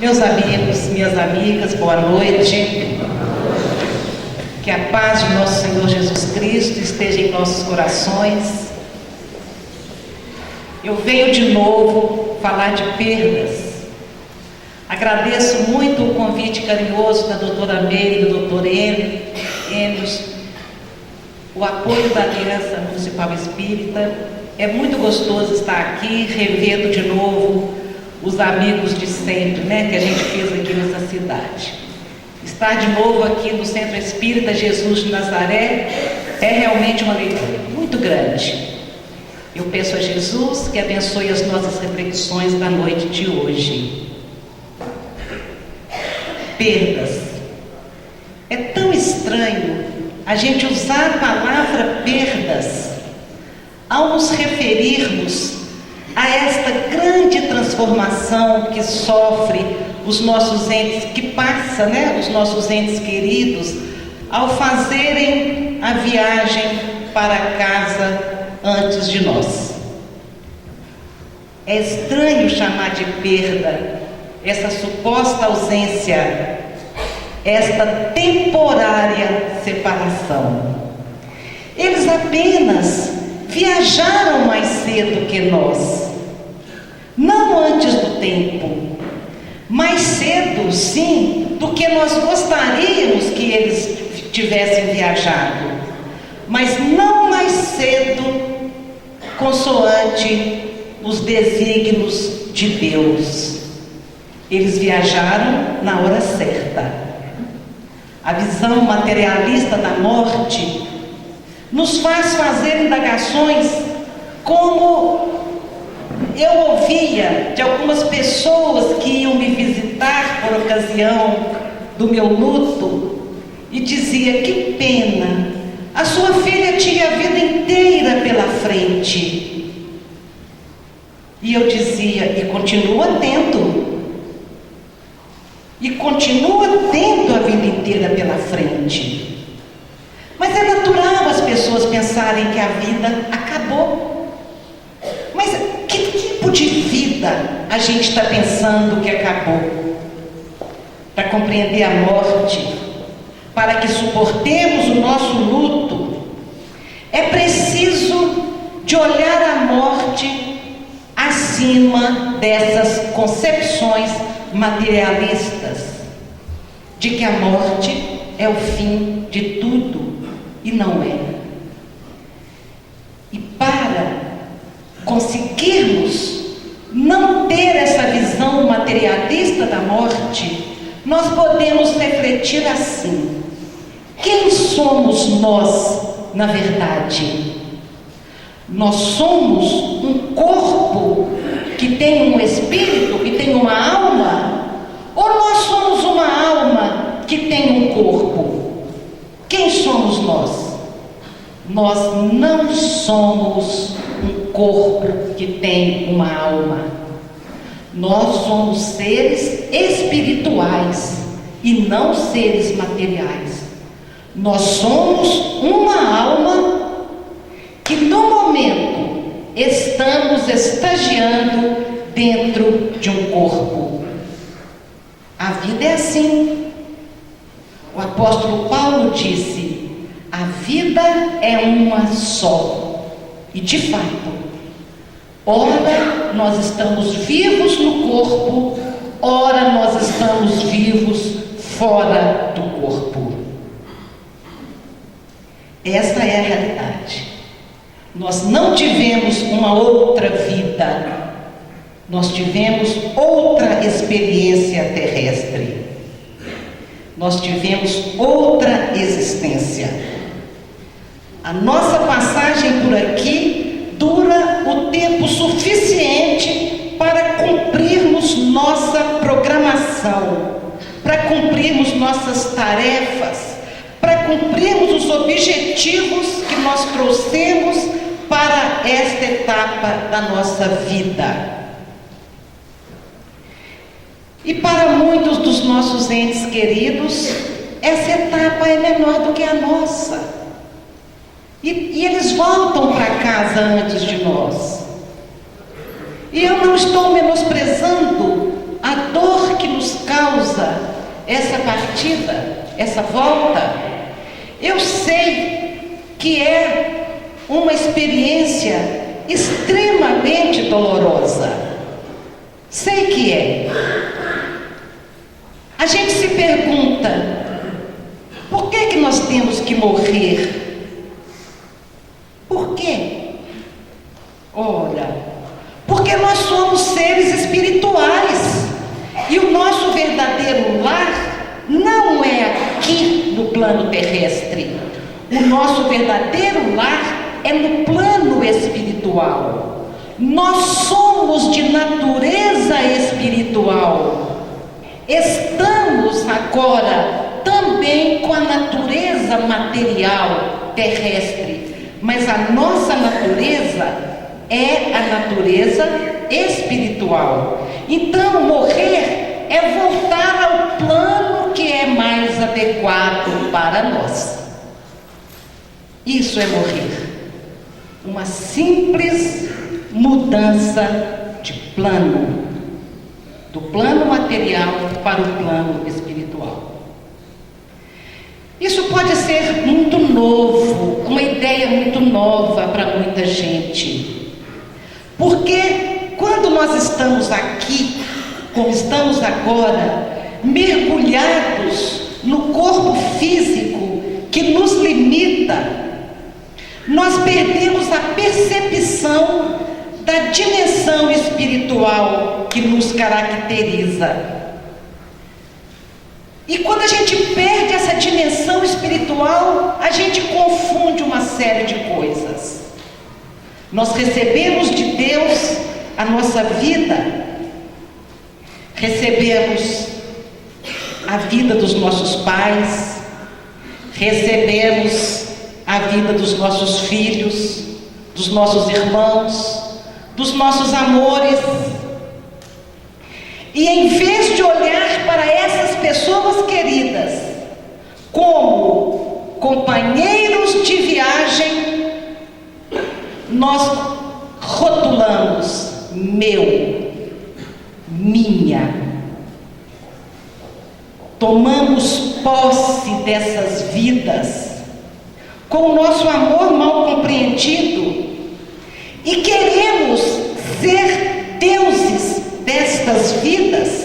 Meus amigos, minhas amigas, boa noite. Que a paz de nosso Senhor Jesus Cristo esteja em nossos corações. Eu venho de novo falar de perdas. Agradeço muito o convite carinhoso da doutora Meire e do doutor Enes, o apoio da Aliança Municipal Espírita. É muito gostoso estar aqui, revendo de novo os amigos de sempre, né, que a gente fez aqui nessa cidade. Estar de novo aqui no Centro Espírita Jesus de Nazaré é realmente uma alegria muito grande. Eu peço a Jesus que abençoe as nossas reflexões da noite de hoje. Perdas. É tão estranho a gente usar a palavra perdas ao nos referirmos a esta grande transformação que sofre os nossos entes, que passa, né, os nossos entes queridos, ao fazerem a viagem para casa antes de nós. É estranho chamar de perda essa suposta ausência, esta temporária separação. Eles apenas viajaram mais cedo que nós, não antes do tempo, mais cedo, sim, do que nós gostaríamos que eles tivessem viajado, mas não mais cedo, consoante os desígnios de Deus. Eles viajaram na hora certa. A visão materialista da morte nos faz fazer indagações como eu ouvia de algumas pessoas que iam me visitar por ocasião do meu luto e dizia: que pena, a sua filha tinha a vida inteira pela frente. E eu dizia: e continua tendo. E continua tendo a vida inteira pela frente. Mas é natural as pessoas pensarem que a vida acabou. Mas que tipo de vida a gente está pensando que acabou? Para compreender a morte, para que suportemos o nosso luto, é preciso de olhar a morte acima dessas concepções materialistas, de que a morte é o fim de tudo, e não é. E para conseguirmos não ter essa visão materialista da morte, nós podemos refletir assim: quem somos nós, na verdade? Nós somos um corpo que tem um espírito, que tem uma alma? Ou nós somos uma alma que tem um corpo? Quem somos nós? Nós não somos um corpo que tem uma alma. Nós somos seres espirituais e não seres materiais. Nós somos uma alma que no momento estamos estagiando dentro de um corpo. A vida é assim. O apóstolo Paulo disse: a vida é uma só. E de fato, ora nós estamos vivos no corpo, ora nós estamos vivos fora do corpo. Essa é a realidade. Nós não tivemos uma outra vida, nós tivemos outra experiência terrestre, nós tivemos outra existência. A nossa passagem por aqui dura o tempo suficiente para cumprirmos nossa programação, para cumprirmos nossas tarefas, para cumprirmos os objetivos que nós trouxemos para esta etapa da nossa vida. E para muitos dos nossos entes queridos, essa etapa é menor do que a nossa. E eles voltam para casa antes de nós. E eu não estou menosprezando a dor que nos causa essa partida, essa volta, eu sei que é uma experiência extremamente dolorosa. Sei que é. A gente se pergunta, por que nós temos que morrer? Por quê? Olha, porque nós somos seres espirituais e o nosso verdadeiro lar não é aqui no plano terrestre. O nosso verdadeiro lar é no plano espiritual. Nós somos de natureza espiritual. Estamos agora também com a natureza material terrestre, mas a nossa natureza é a natureza espiritual. Então, morrer é voltar ao plano que é mais adequado para nós. Isso é morrer. Uma simples mudança de plano, do plano material para o plano espiritual. Isso pode ser muito novo, uma ideia muito nova para muita gente. Porque quando nós estamos aqui, como estamos agora, mergulhados no corpo físico que nos limita, nós perdemos a percepção da dimensão espiritual que nos caracteriza. E quando a gente perde essa dimensão espiritual, a gente confunde uma série de coisas. Nós recebemos de Deus a nossa vida, recebemos a vida dos nossos pais, recebemos a vida dos nossos filhos, dos nossos irmãos, dos nossos amores. E em vez de olhar para essas pessoas queridas como companheiros de viagem, nós rotulamos meu, minha. Tomamos posse dessas vidas com o nosso amor mal compreendido e queremos ser deuses destas vidas,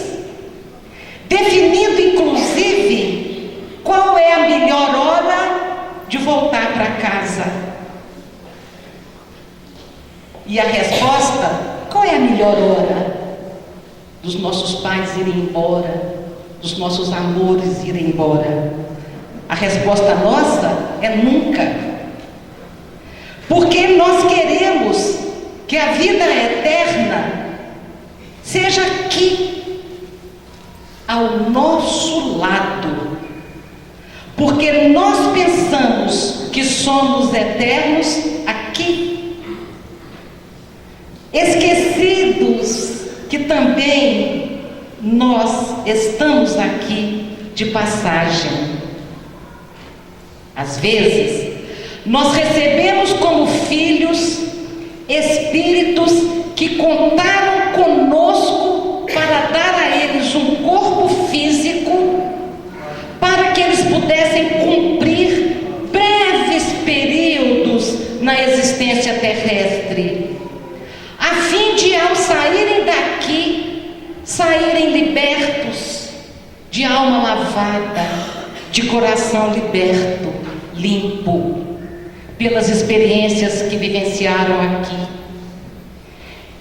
definindo inclusive qual é a melhor hora de voltar para casa. E a resposta, qual é a melhor hora? Dos nossos pais irem embora, dos nossos amores irem embora. A resposta nossa é nunca. Porque nós queremos que a vida eterna seja aqui, ao nosso lado. Porque nós pensamos que somos eternos aqui. Esquecidos que também nós estamos aqui de passagem. Às vezes, nós recebemos como filhos espíritos que contaram conosco para dar a eles um corpo físico, para que eles pudessem cumprir breves períodos na existência terrestre, a fim de, ao saírem daqui, saírem libertos, de alma lavada, de coração liberto, limpo, pelas experiências que vivenciaram aqui.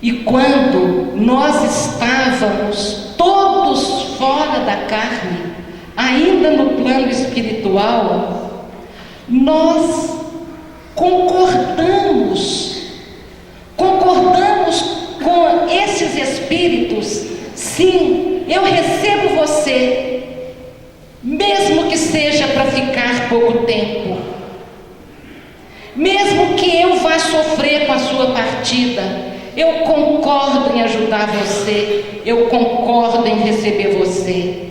E quando nós estávamos todos fora da carne, ainda no plano espiritual, nós concordamos com esses espíritos. Sim, eu recebo você, mesmo que seja para ficar pouco tempo, mesmo que eu vá sofrer com a sua partida, eu concordo em ajudar você, eu concordo em receber você,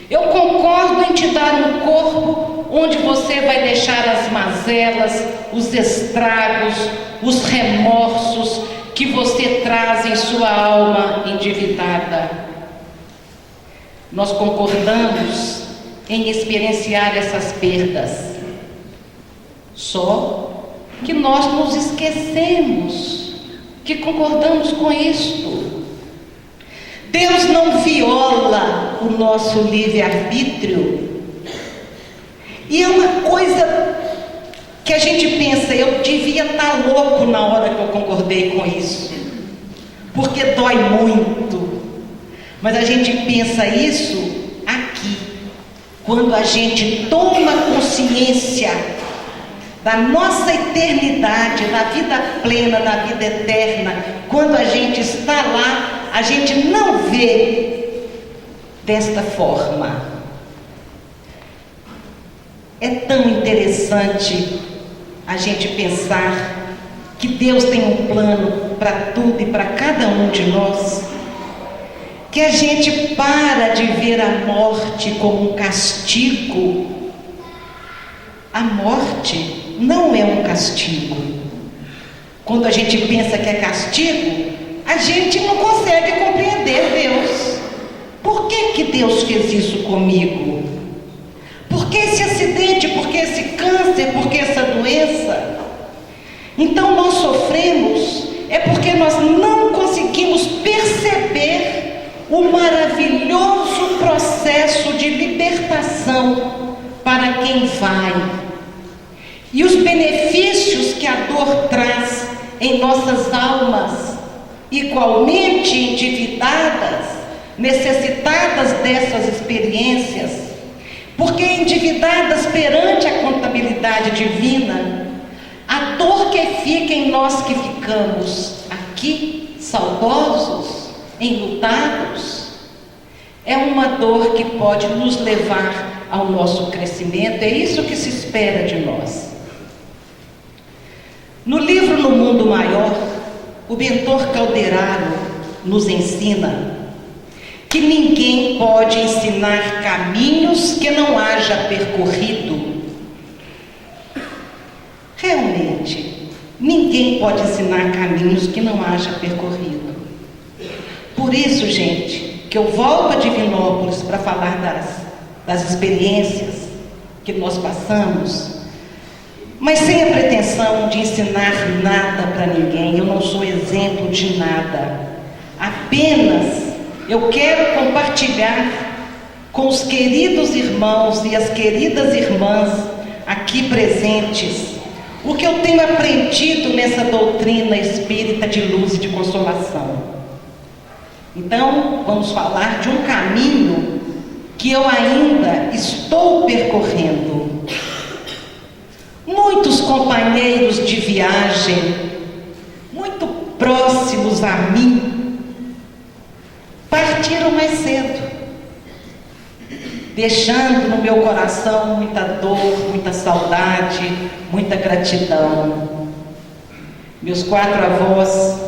eu concordo em te dar um corpo onde você vai deixar as mazelas, os estragos, os remorsos que você traz em sua alma endividada. nós concordamos em experienciar essas perdas. Só que nós nos esquecemos que concordamos com isto. Deus não viola o nosso livre-arbítrio. E é uma coisa que a gente pensa, eu devia estar louco na hora que eu concordei com isso, porque dói muito. Mas a gente pensa isso aqui, quando a gente toma consciência da nossa eternidade, da vida plena, da vida eterna. Quando a gente está lá, a gente não vê desta forma. É tão interessante a gente pensar que Deus tem um plano para tudo e para cada um de nós, que a gente para de ver a morte como um castigo. A morte não é um castigo. Quando a gente pensa que é castigo, a gente não consegue compreender Deus. Por que Deus fez isso comigo? Por que esse acidente? Por que esse câncer? Por que essa doença? Então nós sofremos é porque nós não conseguimos perceber o maravilhoso processo de libertação para quem vai. E os benefícios que a dor traz em nossas almas, igualmente endividadas, necessitadas dessas experiências, porque endividadas perante a contabilidade divina, a dor que fica em nós que ficamos aqui, saudosos, enlutados, é uma dor que pode nos levar ao nosso crescimento. É isso que se espera de nós. No livro No Mundo Maior, o Bentor Calderaro nos ensina que ninguém pode ensinar caminhos que não haja percorrido. Realmente, ninguém pode ensinar caminhos que não haja percorrido. Por isso, gente, que eu volto a Divinópolis para falar das experiências que nós passamos, mas sem a pretensão de ensinar nada para ninguém. Eu não sou exemplo de nada. Apenas eu quero compartilhar com os queridos irmãos e as queridas irmãs aqui presentes o que eu tenho aprendido nessa doutrina espírita de luz e de consolação. Então, vamos falar de um caminho que eu ainda estou percorrendo. Muitos companheiros de viagem, muito próximos a mim, partiram mais cedo, deixando no meu coração muita dor, muita saudade, muita gratidão. Meus 4 avós,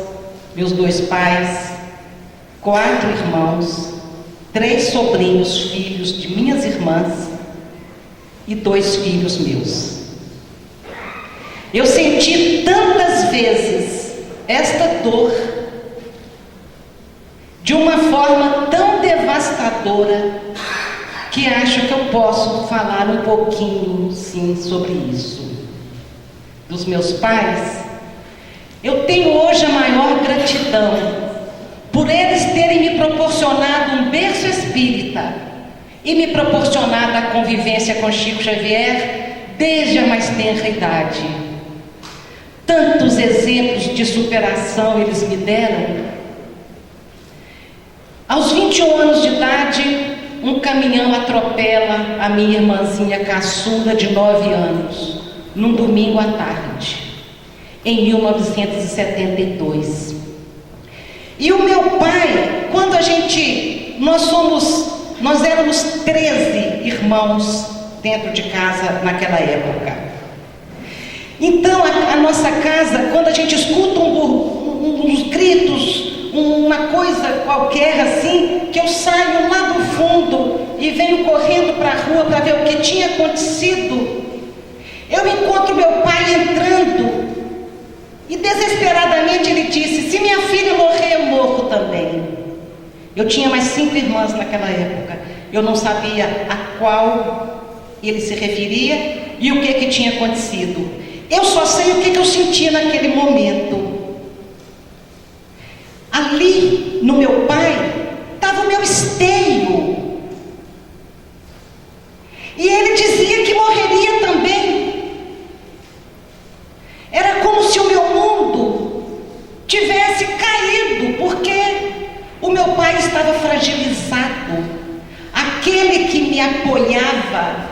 meus 2 pais, 4 irmãos, 3 sobrinhos, filhos de minhas irmãs e 2 filhos meus. Eu senti tantas vezes esta dor de uma forma tão devastadora que acho que eu posso falar um pouquinho, sim, sobre isso. Dos meus pais, eu tenho hoje a maior gratidão por eles terem me proporcionado um berço espírita e me proporcionado a convivência com Chico Xavier desde a mais tenra idade. Tantos exemplos de superação eles me deram. Aos 21 anos de idade, um caminhão atropela a minha irmãzinha caçula de 9 anos, num domingo à tarde, em 1972. E o meu pai, quando nós éramos 13 irmãos dentro de casa naquela época. Então, a nossa casa, quando a gente escuta uns gritos, uma coisa qualquer assim, que eu saio lá do fundo e venho correndo para a rua para ver o que tinha acontecido, eu encontro meu pai entrando e desesperadamente ele disse: se minha filha morrer, eu morro também. Eu tinha mais 5 irmãs naquela época. Eu não sabia a qual ele se referia e o que tinha acontecido. Eu só sei o que eu senti naquele momento. Ali, no meu pai, estava o meu esteio. E ele dizia que morreria também. Era como se o meu mundo tivesse caído, porque o meu pai estava fragilizado. Aquele que me apoiava,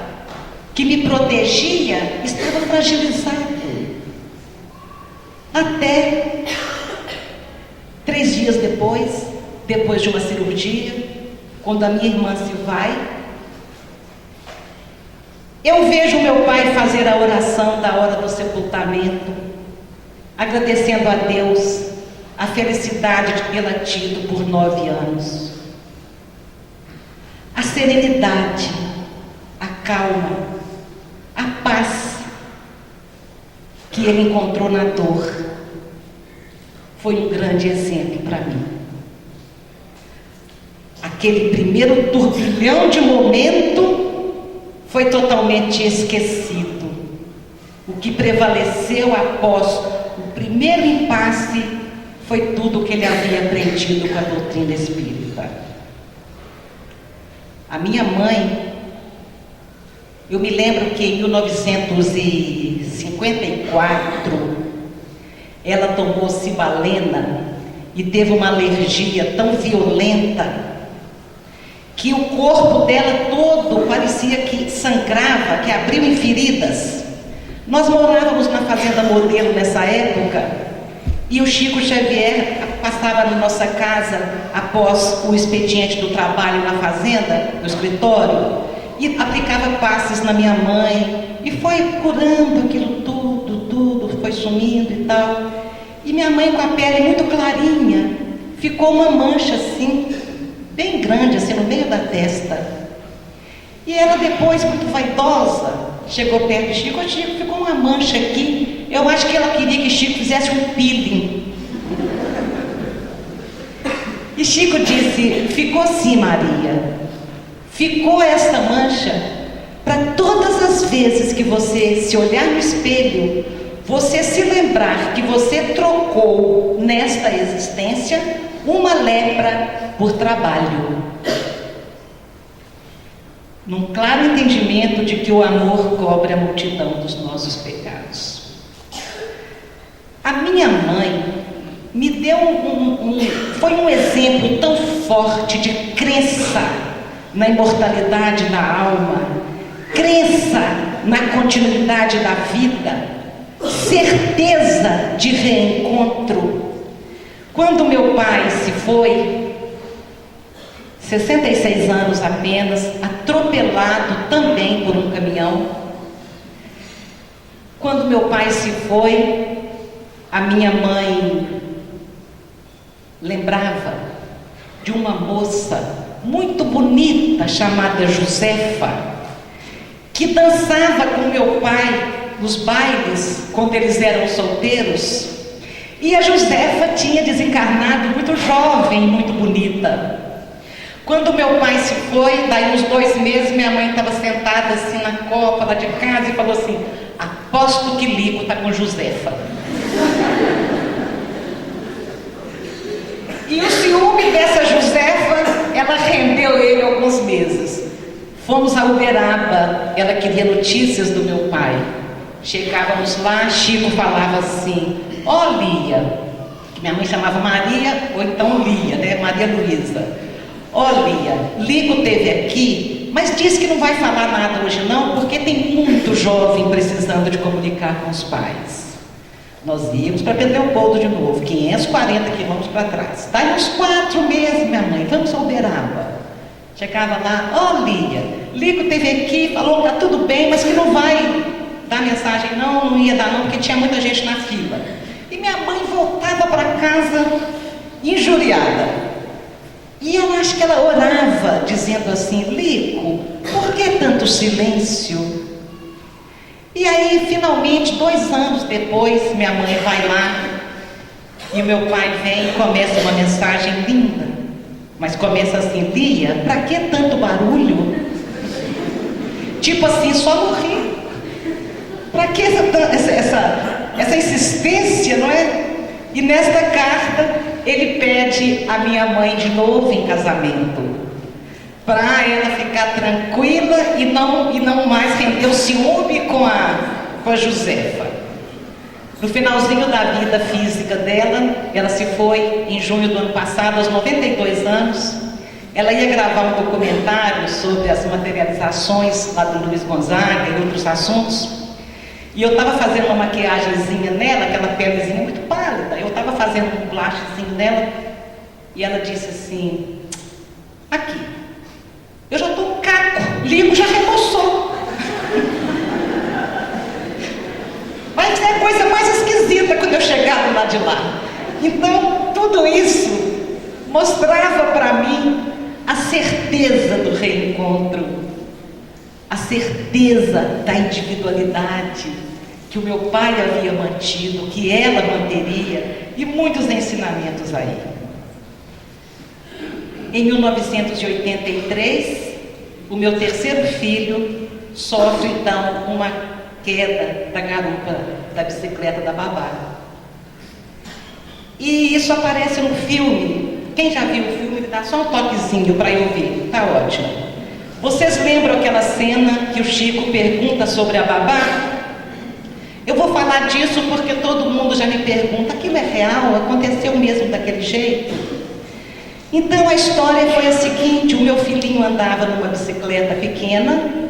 que me protegia, estava fragilizado. Até 3 dias depois de uma cirurgia, quando a minha irmã se vai, eu vejo meu pai fazer a oração da hora do sepultamento, agradecendo a Deus a felicidade de tê-la tido por 9 anos. A serenidade, a calma, a paz que ele encontrou na dor foi um grande exemplo para mim. Aquele primeiro turbilhão de momento foi totalmente esquecido. O que prevaleceu após o primeiro impasse foi tudo o que ele havia aprendido com a doutrina espírita. A minha mãe, eu me lembro que em 1954, ela tomou cibalena e teve uma alergia tão violenta que o corpo dela todo parecia que sangrava, que abriu em feridas. Nós morávamos na Fazenda Modelo nessa época e o Chico Xavier passava na nossa casa após o expediente do trabalho na fazenda, no escritório, e aplicava passes na minha mãe e foi curando aquilo tudo foi sumindo e tal. E minha mãe, com a pele muito clarinha, ficou uma mancha assim, bem grande, assim, no meio da testa. E ela depois, muito vaidosa, chegou perto de Chico. Ô Chico, ficou uma mancha aqui. Eu acho que ela queria que Chico fizesse um peeling. E Chico disse: ficou sim, Maria. Ficou esta mancha para todas as vezes que você se olhar no espelho, você se lembrar que você trocou nesta existência uma lepra por trabalho. Num claro entendimento de que o amor cobre a multidão dos nossos pecados. A minha mãe me deu foi um exemplo tão forte de crença na imortalidade da alma, crença na continuidade da vida, certeza de reencontro. Quando meu pai se foi, 66 anos apenas, atropelado também por um caminhão. Quando meu pai se foi, a minha mãe lembrava de uma moça muito bonita chamada Josefa, que dançava com meu pai nos bailes quando eles eram solteiros. E a Josefa tinha desencarnado muito jovem, muito bonita. Quando meu pai se foi, daí uns 2 meses, minha mãe estava sentada assim na copa lá de casa e falou assim: aposto que Lico está com Josefa. E o ciúme dessa Josefa, ela rendeu ele alguns meses. Fomos a Uberaba, ela queria notícias do meu pai. Chegávamos lá, Chico falava assim: ó Lia, que minha mãe chamava Maria, ou então Lia, né? Maria Luísa. Ó Lia, Lico esteve aqui, mas disse que não vai falar nada hoje não, porque tem muito jovem precisando de comunicar com os pais. Nós íamos para Pedro Leopoldo de novo, 540 quilômetros para trás. Está aí uns 4 meses, minha mãe, vamos a Uberaba. Chegava lá: ó Lia, Lico esteve aqui, falou que está tudo bem, mas que não vai dar mensagem não ia dar não, porque tinha muita gente na fila. E minha mãe voltava para casa injuriada. E eu acho que ela orava, dizendo assim: Lico, por que tanto silêncio? E aí, finalmente, 2 anos depois, minha mãe vai lá, e meu pai vem e começa uma mensagem linda. Mas começa assim: Lia, pra que tanto barulho? Tipo assim, só morrer. Pra que essa insistência, não é? E nesta carta ele pede a minha mãe de novo em casamento, para ela ficar tranquila e não mais render o ciúme com a Josefa. No finalzinho da vida física dela, ela se foi em junho do ano passado, aos 92 anos. Ela ia gravar um documentário sobre as materializações lá do Luiz Gonzaga e outros assuntos. E eu estava fazendo uma maquiagemzinha nela, aquela pelezinha muito pálida. Eu estava fazendo um blastezinho nela e ela disse assim: aqui, eu já estou um caco, Ligo já remoçou. Vai ser a coisa mais esquisita quando eu chegar do lado de lá. Então, tudo isso mostrava para mim a certeza do reencontro, a certeza da individualidade que o meu pai havia mantido, que ela manteria, e muitos ensinamentos aí. Em 1983, o meu terceiro filho sofre então uma queda da garupa da bicicleta da babá. E isso aparece no filme. Quem já viu o filme, me dá só um toquezinho para eu ver, tá ótimo. Vocês lembram aquela cena que o Chico pergunta sobre a babá? Eu vou falar disso porque todo mundo já me pergunta: aquilo é real? Aconteceu mesmo daquele jeito? Então a história foi a seguinte: o meu filhinho andava numa bicicleta pequena,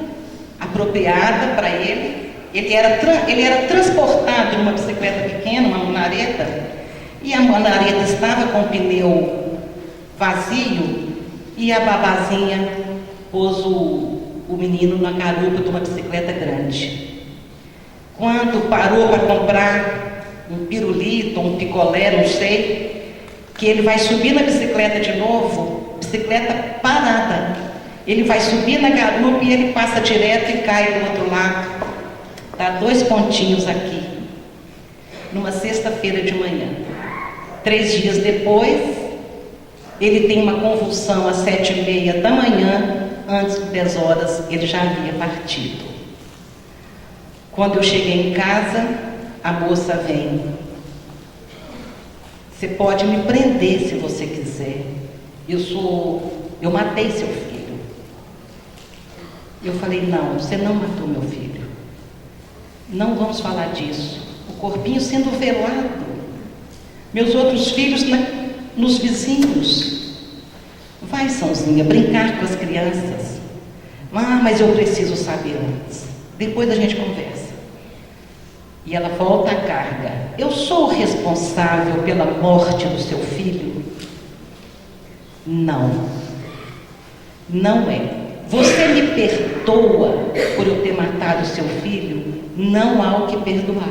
apropriada para ele. Ele era transportado numa bicicleta pequena, uma manareta, e a manareta estava com o pneu vazio e a babazinha pôs o menino na garupa de uma bicicleta grande. Quando parou para comprar um pirulito, um picolé, não sei, que ele vai subir na bicicleta de novo, bicicleta parada, ele vai subir na garupa e ele passa direto e cai do outro lado. Dá 2 pontinhos aqui, numa sexta-feira de manhã. 3 dias depois, ele tem uma convulsão às 7h30 da manhã, antes de 10 horas ele já havia partido. Quando eu cheguei em casa, a moça vem: você pode me prender se você quiser, eu matei seu filho. Eu falei: não, você não matou meu filho, não vamos falar disso. O corpinho sendo velado, meus outros filhos nos vizinhos. Vai, Sãozinha, brincar com as crianças. Ah, mas eu preciso saber antes, depois a gente conversa. E ela volta à carga: eu sou responsável pela morte do seu filho? Não, não é. Você me perdoa por eu ter matado seu filho? Não há o que perdoar.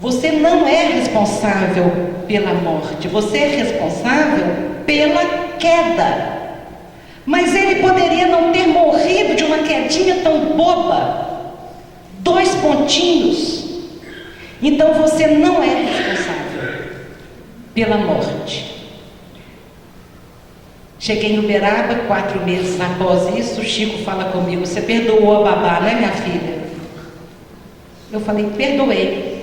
Você não é responsável pela morte, você é responsável pela queda. Mas ele poderia não ter morrido de uma quedinha tão boba, 2 pontinhos. Então você não é responsável pela morte. Cheguei em Uberaba, 4 meses após isso. O Chico fala comigo: você perdoou a babá, né, minha filha? Eu falei: perdoei.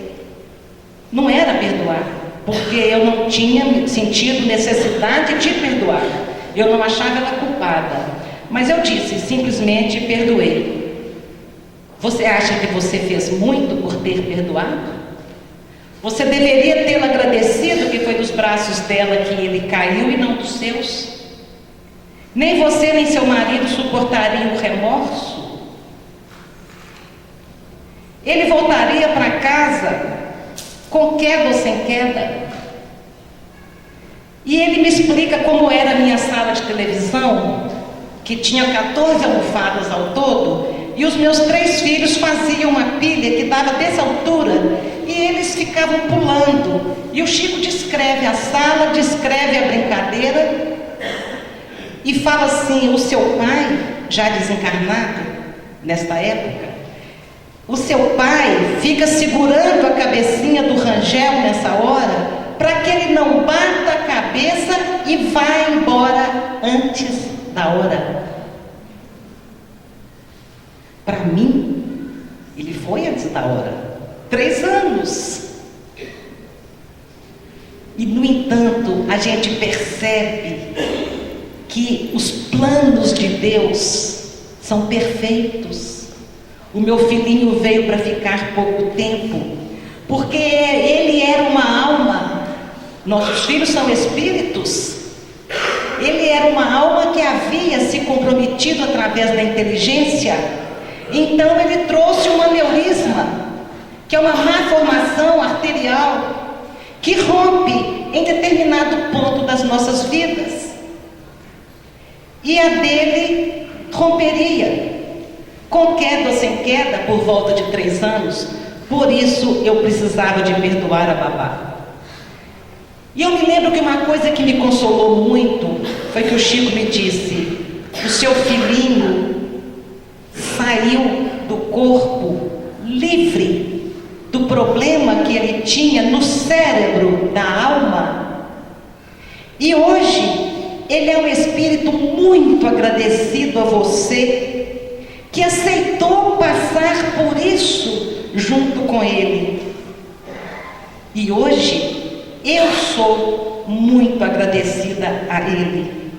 Não era perdoar, porque eu não tinha sentido necessidade de perdoar. Eu não achava ela culpada. Mas eu disse: simplesmente perdoei. Você acha que você fez muito por ter perdoado? Você deveria tê-la agradecido que foi dos braços dela que ele caiu e não dos seus. Nem você nem seu marido suportariam o remorso. Ele voltaria para casa com queda ou sem queda. E ele me explica como era a minha sala de televisão, que tinha 14 almofadas ao todo, e os meus 3 filhos faziam uma pilha que dava dessa altura, e eles ficavam pulando. E o Chico descreve a sala, descreve a brincadeira, e fala assim: o seu pai, já desencarnado nesta época, o seu pai fica segurando a cabecinha do Rangel nessa hora, para que ele não bata a cabeça e vá embora. hora antes da hora. Para mim, ele foi antes da hora. 3 anos. E, no entanto, a gente percebe que os planos de Deus são perfeitos. O meu filhinho veio para ficar pouco tempo, porque ele era uma alma. Nossos filhos são espíritos. Ele era uma alma que havia se comprometido através da inteligência. Então ele trouxe um aneurisma, que é uma má formação arterial, que rompe em determinado ponto das nossas vidas. E a dele romperia, com queda ou sem queda, por volta de 3 anos. Por isso eu precisava de perdoar a babá. E eu me lembro que uma coisa que me consolou muito foi que o Chico me disse: o seu filhinho saiu do corpo livre do problema que ele tinha no cérebro da alma. E hoje ele é um espírito muito agradecido a você, que aceitou passar por isso junto com ele. E hoje eu sou muito agradecida a ele.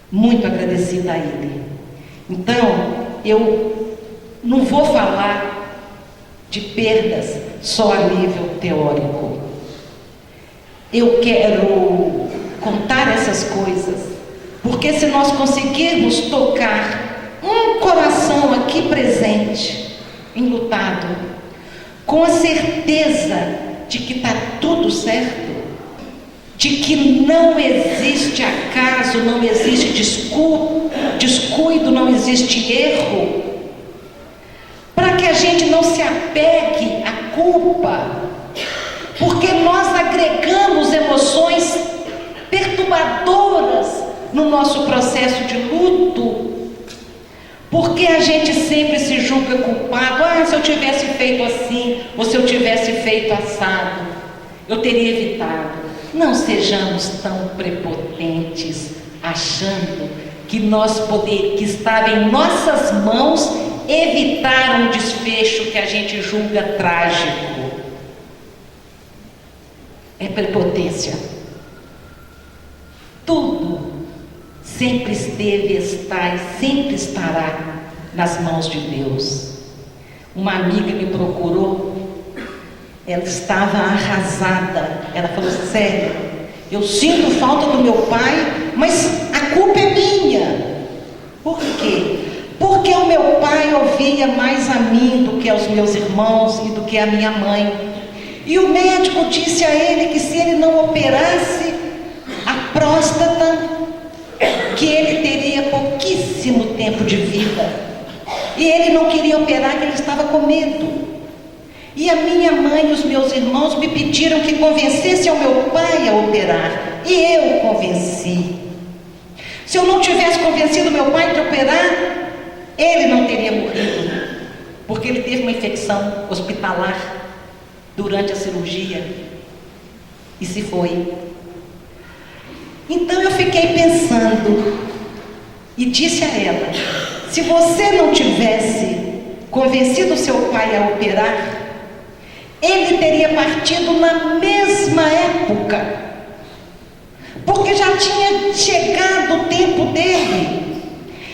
Muito agradecida a ele. Então, eu não vou falar de perdas só a nível teórico. Eu quero contar essas coisas, porque se nós conseguirmos tocar um coração aqui presente, enlutado, com a certeza de que está tudo certo, de que não existe acaso, não existe descuido, não existe erro, para que a gente não se apegue à culpa, porque nós agregamos emoções perturbadoras no nosso processo de luto, porque a gente sempre se julga culpado. Se eu tivesse feito assim, ou se eu tivesse feito assado, eu teria evitado. Não sejamos tão prepotentes, achando que que estava em nossas mãos evitar um desfecho que a gente julga trágico. É prepotência. Tudo sempre esteve, está e sempre estará nas mãos de Deus. Uma amiga me procurou, ela estava arrasada. Ela falou: sério, eu sinto falta do meu pai, mas a culpa é minha. Por quê? Porque o meu pai ouvia mais a mim do que aos meus irmãos e do que a minha mãe. E o médico disse a ele que se ele não operasse a próstata, que ele teria pouquíssimo tempo de vida. E ele não queria operar, que ele estava com medo. E a minha mãe e os meus irmãos me pediram que convencesse ao meu pai a operar. E eu convenci. Se eu não tivesse convencido meu pai de operar, ele não teria morrido, porque ele teve uma infecção hospitalar durante a cirurgia e se foi. Então eu fiquei pensando e disse a ela: se você não tivesse convencido seu pai a operar, ele teria partido na mesma época, porque já tinha chegado o tempo dele.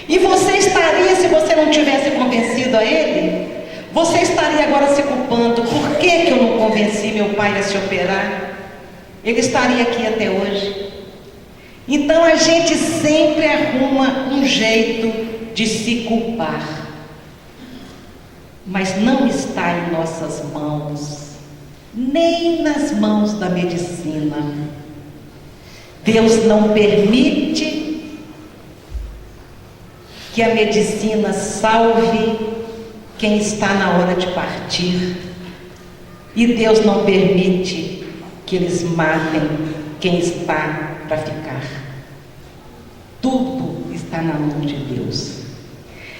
E você estaria, se você não tivesse convencido a ele, você estaria agora se culpando. Por que eu não convenci meu pai a se operar? Ele estaria aqui até hoje. Então a gente sempre arruma um jeito de se culpar, mas não está em nossas mãos, nem nas mãos da medicina. Deus não permite que a medicina salve quem está na hora de partir, e Deus não permite que eles matem quem está para ficar. Tudo está na mão de Deus.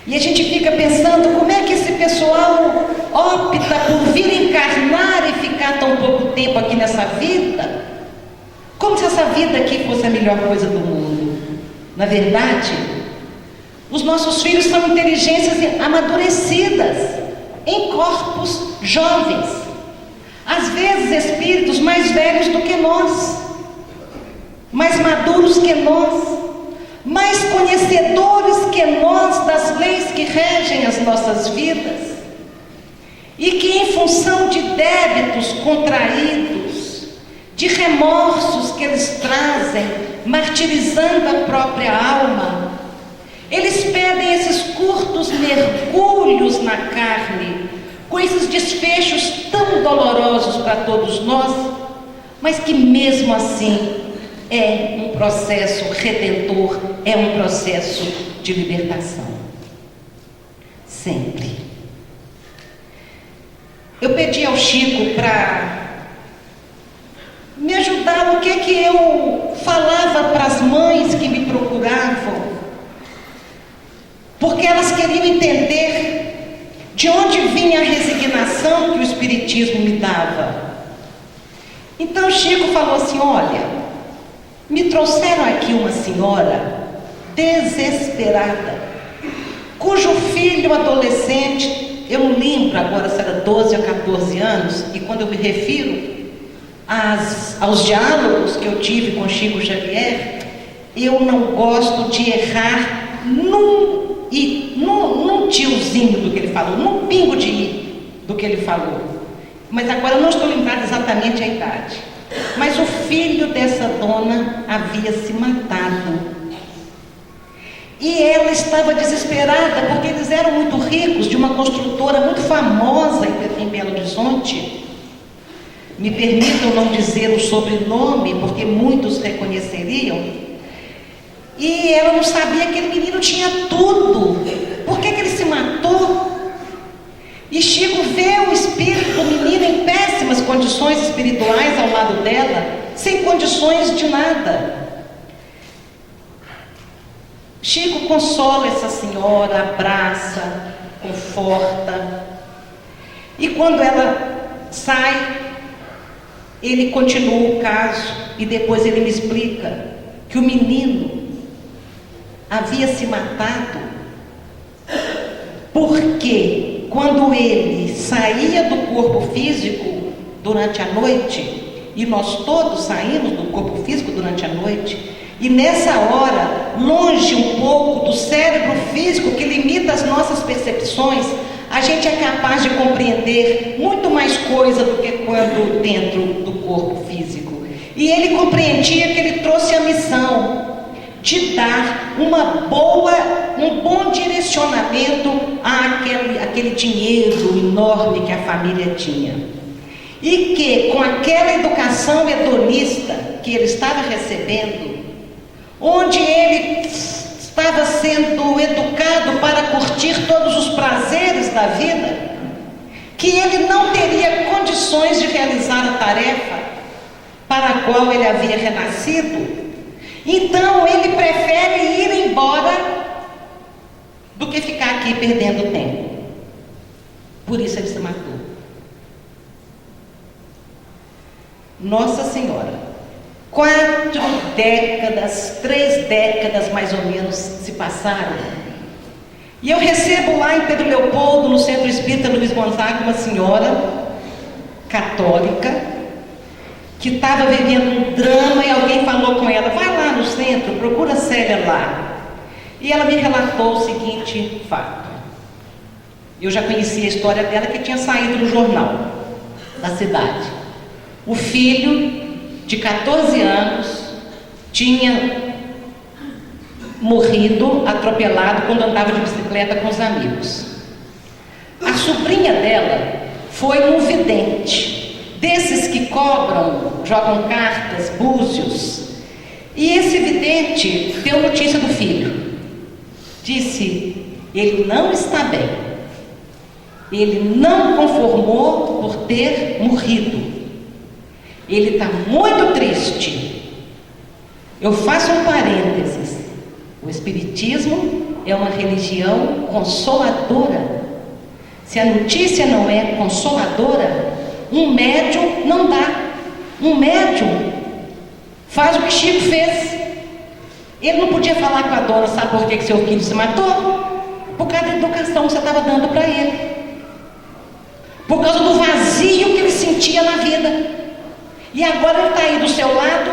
E a gente fica pensando: como é que esse pessoal opta por vir encarnar e ficar tão pouco tempo aqui nessa vida? Como se essa vida aqui fosse a melhor coisa do mundo. Na verdade, os nossos filhos são inteligências amadurecidas, em corpos jovens. Às vezes espíritos mais velhos do que nós, mais maduros que nós, mais conhecedores que nós das leis que regem as nossas vidas, e que em função de débitos contraídos, de remorsos que eles trazem, martirizando a própria alma, eles pedem esses curtos mergulhos na carne, com esses desfechos tão dolorosos para todos nós, mas que mesmo assim é um processo redentor, é um processo de libertação. Sempre. Eu pedi ao Chico para me ajudar, o que eu falava para as mães que me procuravam, porque elas queriam entender de onde vinha a resignação que o Espiritismo me dava. Então Chico falou assim: olha, me trouxeram aqui uma senhora desesperada, cujo filho adolescente, eu não lembro agora se era 12 ou 14 anos, e quando eu me refiro aos diálogos que eu tive com Chico Xavier, eu não gosto de errar num tiozinho do que ele falou, num pingo de i do que ele falou. Mas agora eu não estou lembrada exatamente a idade. Mas o filho dessa dona havia se matado. E ela estava desesperada, porque eles eram muito ricos, de uma construtora muito famosa em Belo Horizonte. Me permitam não dizer o sobrenome, porque muitos reconheceriam. E ela não sabia que aquele menino tinha tudo. Por que ele se matou? E Chico vê o espírito do menino em péssimas condições espirituais ao lado dela, sem condições de nada. Chico consola essa senhora, abraça, conforta. E quando ela sai, ele continua o caso e depois ele me explica que o menino havia se matado porque quando ele saía do corpo físico durante a noite, e nós todos saímos do corpo físico durante a noite, e nessa hora, longe um pouco do cérebro físico que limita as nossas percepções, a gente é capaz de compreender muito mais coisa do que quando dentro do corpo físico. E ele compreendia que ele trouxe a missão de dar um bom direcionamento àquele dinheiro enorme que a família tinha. E que com aquela educação hedonista que ele estava recebendo, onde ele estava sendo educado para curtir todos os prazeres da vida, que ele não teria condições de realizar a tarefa para a qual ele havia renascido. Então ele prefere ir embora do que ficar aqui perdendo tempo. Por isso ele se matou. Nossa Senhora, 4 décadas, 3 décadas mais ou menos se passaram. E eu recebo lá em Pedro Leopoldo, no Centro Espírita Luiz Gonzaga, uma senhora católica que estava vivendo um drama, e alguém falou com ela: vai lá no centro, procura a Célia lá. E ela me relatou o seguinte fato. Eu já conhecia a história dela, que tinha saído no jornal da cidade. O filho de 14 anos tinha morrido atropelado quando andava de bicicleta com os amigos. A sobrinha dela foi um vidente, desses que cobram, jogam cartas, búzios. E esse vidente deu notícia do filho. Disse: ele não está bem. Ele não conformou por ter morrido. Ele está muito triste. Eu faço um parênteses. O Espiritismo é uma religião consoladora. Se a notícia não é consoladora, um médium não dá. Um médium Faz o que Chico fez. Ele não podia falar com a dona, sabe por que seu filho se matou? Por causa da educação que você estava dando para ele. Por causa do vazio que ele sentia na vida. E agora ele está aí do seu lado,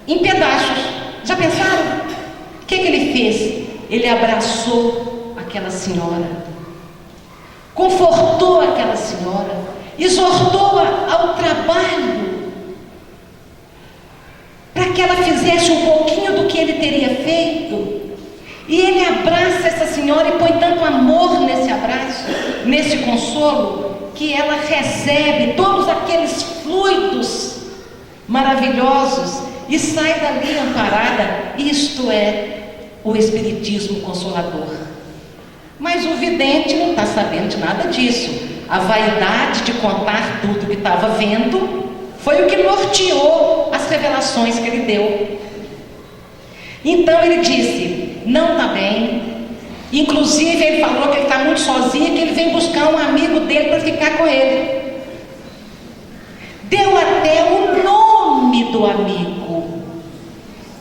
em pedaços. Já pensaram? O que ele fez? Ele abraçou aquela senhora, confortou aquela senhora, exortou-a ao trabalho, para que ela fizesse um pouquinho do que ele teria feito. E ele abraça essa senhora e põe tanto amor nesse abraço, nesse consolo, que ela recebe todos aqueles fluidos maravilhosos e sai dali amparada. Isto é o Espiritismo Consolador. Mas o vidente não está sabendo de nada disso. A vaidade de contar tudo que estava vendo foi o que norteou as revelações que ele deu. Então ele disse: não está bem. Inclusive ele falou que ele está muito sozinho, que ele vem buscar um amigo dele para ficar com ele. Deu até o nome do amigo.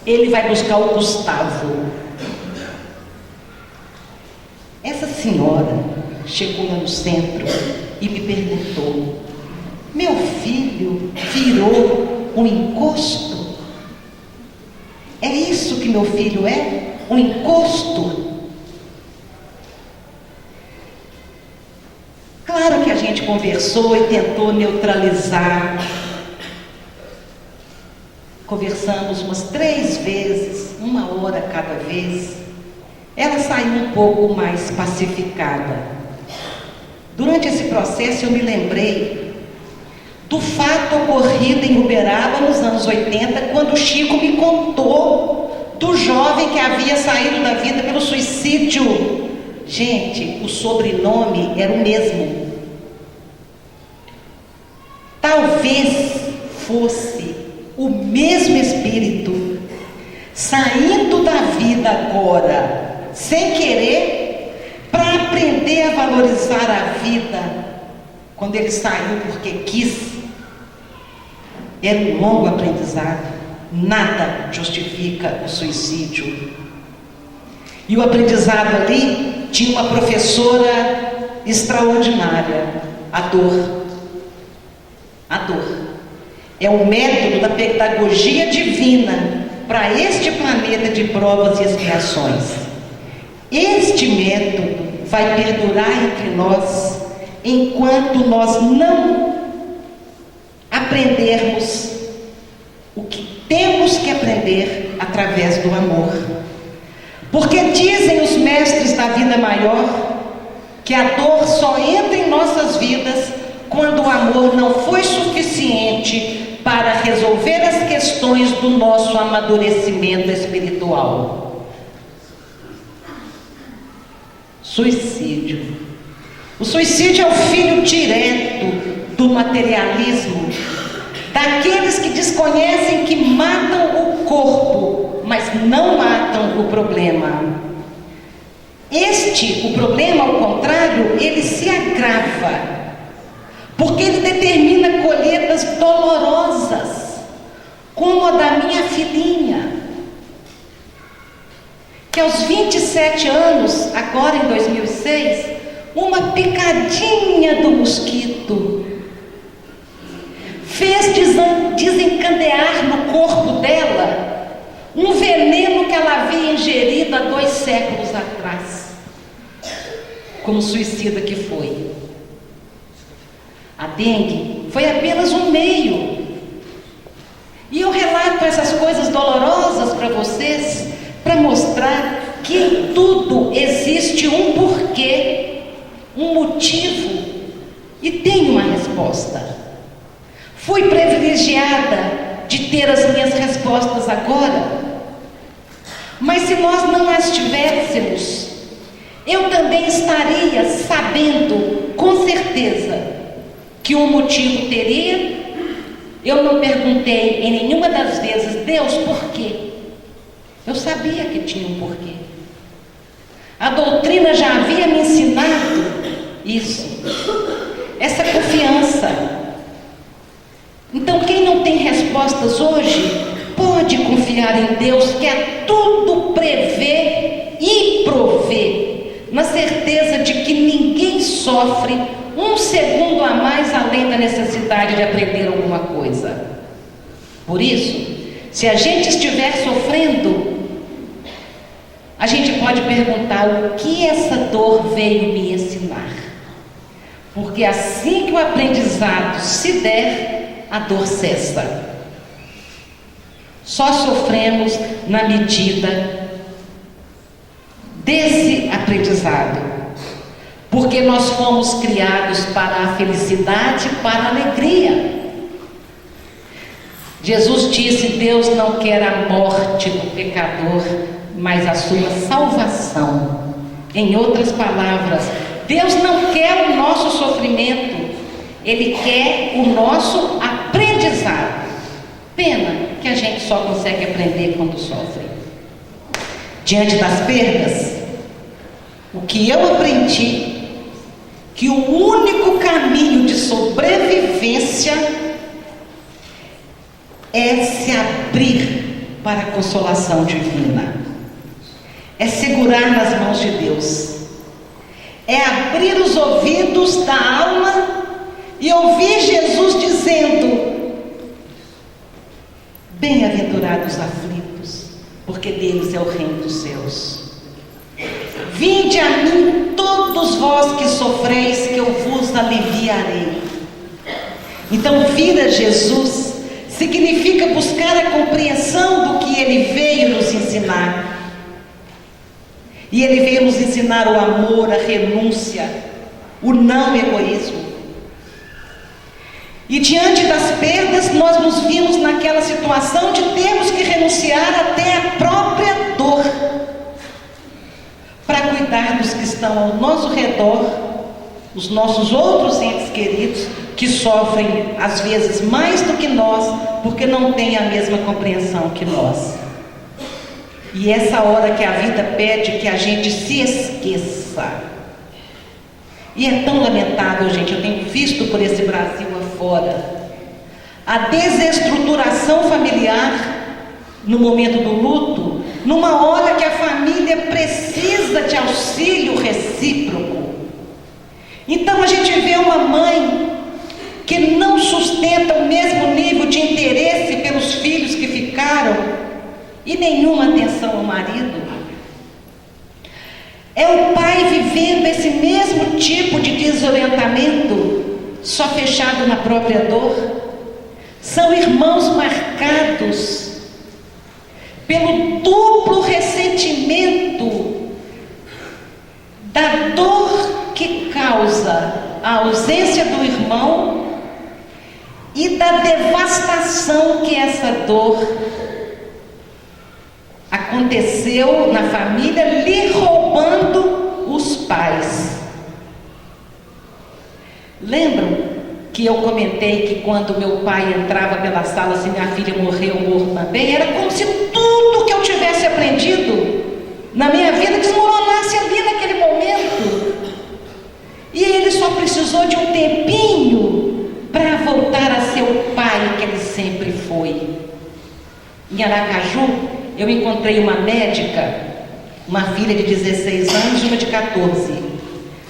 Ele vai buscar o Gustavo. Essa senhora chegou lá no centro e me perguntou: meu filho virou um encosto? É isso que meu filho é? Um encosto? Claro que a gente conversou e tentou neutralizar. Conversamos umas 3 vezes, 1 hora cada vez. Ela saiu um pouco mais pacificada. Durante esse processo eu me lembrei do fato ocorrido em Uberaba nos anos 80, quando o Chico me contou do jovem que havia saído da vida pelo suicídio. Gente, o sobrenome era o mesmo. Talvez fosse o mesmo espírito saindo da vida agora, sem querer, para aprender a valorizar a vida. Quando ele saiu porque quis, era um longo aprendizado. Nada justifica o suicídio. E o aprendizado ali tinha uma professora extraordinária: a dor. A dor é um método da pedagogia divina para este planeta de provas e expiações. Este método vai perdurar entre nós enquanto nós não aprendermos o que temos que aprender através do amor. Porque dizem os mestres da vida maior que a dor só entra em nossas vidas quando o amor não foi suficiente para resolver as questões do nosso amadurecimento espiritual. Suicídio. O suicídio é o filho direto do materialismo, daqueles que desconhecem que matam o corpo, mas não matam o problema. O problema, ao contrário, ele se agrava, porque ele determina colheitas dolorosas, como a da minha filhinha, que aos 27 anos, agora em 2006, uma picadinha do mosquito fez desencadear no corpo dela um veneno que ela havia ingerido há 2 séculos atrás, como suicida que foi. A dengue foi apenas um meio. E eu relato essas coisas dolorosas para vocês, para mostrar que em tudo existe um porquê, um motivo, e tem uma resposta. Fui privilegiada de ter as minhas respostas agora, mas se nós não as tivéssemos, eu também estaria sabendo com certeza que um motivo teria. Eu não perguntei em nenhuma das vezes: Deus, por quê? Eu sabia que tinha um porquê. A doutrina já havia me ensinado isso, essa confiança. Então quem não tem respostas hoje, pode pode confiar em Deus, que a tudo prevê e provê, na certeza de que ninguém sofre um segundo a mais além da necessidade de aprender alguma coisa. Por isso, se a gente estiver sofrendo, a gente pode perguntar: o que essa dor veio me ensinar? Porque assim que o aprendizado se der, a dor cessa. Só sofremos na medida desse aprendizado, porque nós fomos criados para a felicidade, para a alegria. Jesus disse: Deus não quer a morte do pecador, mas a sua salvação. Em outras palavras, Deus não quer o nosso sofrimento, Ele quer o nosso aprendizado. Pena que a gente só consegue aprender quando sofre. Diante das perdas, o que eu aprendi, que o único caminho de sobrevivência é se abrir para a consolação divina, é segurar nas mãos de Deus, é abrir os ouvidos da alma e ouvir Jesus dizendo: bem-aventurados os aflitos, porque deles é o reino dos céus. Vinde a mim todos vós que sofreis, que eu vos aliviarei. Então, vir a Jesus significa buscar a compreensão do que Ele veio nos ensinar. E Ele veio nos ensinar o amor, a renúncia, o não egoísmo. E diante das perdas, nós nos vimos naquela situação de termos que renunciar até a própria dor, para cuidar dos que estão ao nosso redor, os nossos outros entes queridos, que sofrem às vezes mais do que nós, porque não têm a mesma compreensão que nós. E essa hora que a vida pede que a gente se esqueça. E é tão lamentável, gente, eu tenho visto por esse Brasil afora, a desestruturação familiar no momento do luto, numa hora que a família precisa de auxílio recíproco. Então a gente vê uma mãe que não sustenta o mesmo nível de interesse pelos filhos que ficaram e nenhuma atenção ao marido. É o pai vivendo esse mesmo tipo de desorientamento, só fechado na própria dor. São irmãos marcados pelo duplo ressentimento da dor que causa a ausência do irmão e da devastação que essa dor aconteceu na família, lhe roubando os pais. Lembram que eu comentei que quando meu pai entrava pela sala, se minha filha morreu, morro também, era como se tudo que eu tivesse aprendido na minha vida desmoronasse ali naquele momento. E ele só precisou de um tempinho para voltar a ser o pai que ele sempre foi. Em Aracaju, eu encontrei uma médica, uma filha de 16 anos e uma de 14.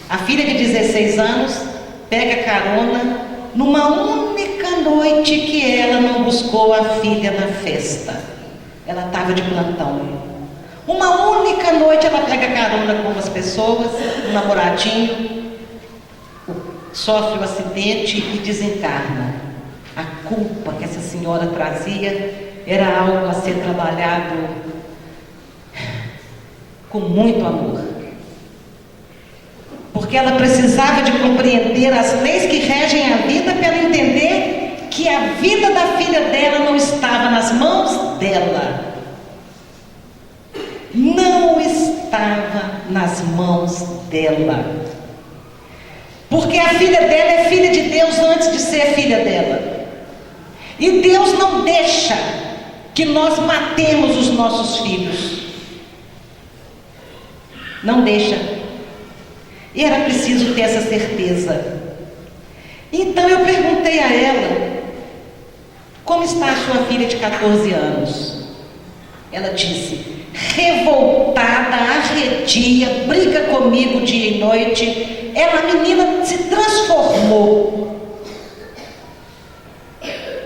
A filha de 16 anos pega carona numa única noite que ela não buscou a filha na festa. Ela estava de plantão. Uma única noite ela pega carona com umas pessoas, um namoradinho, sofre um acidente e desencarna. A culpa que essa senhora trazia era algo a ser trabalhado com muito amor, porque ela precisava de compreender as leis que regem a vida para ela entender que a vida da filha dela não estava nas mãos dela, não estava nas mãos dela, porque a filha dela é filha de Deus antes de ser filha dela, e Deus não deixa que nós matemos os nossos filhos. Não deixa. E era preciso ter essa certeza. Então eu perguntei a ela: como está a sua filha de 14 anos? Ela disse: revoltada, arredia, briga comigo dia e noite. A menina se transformou.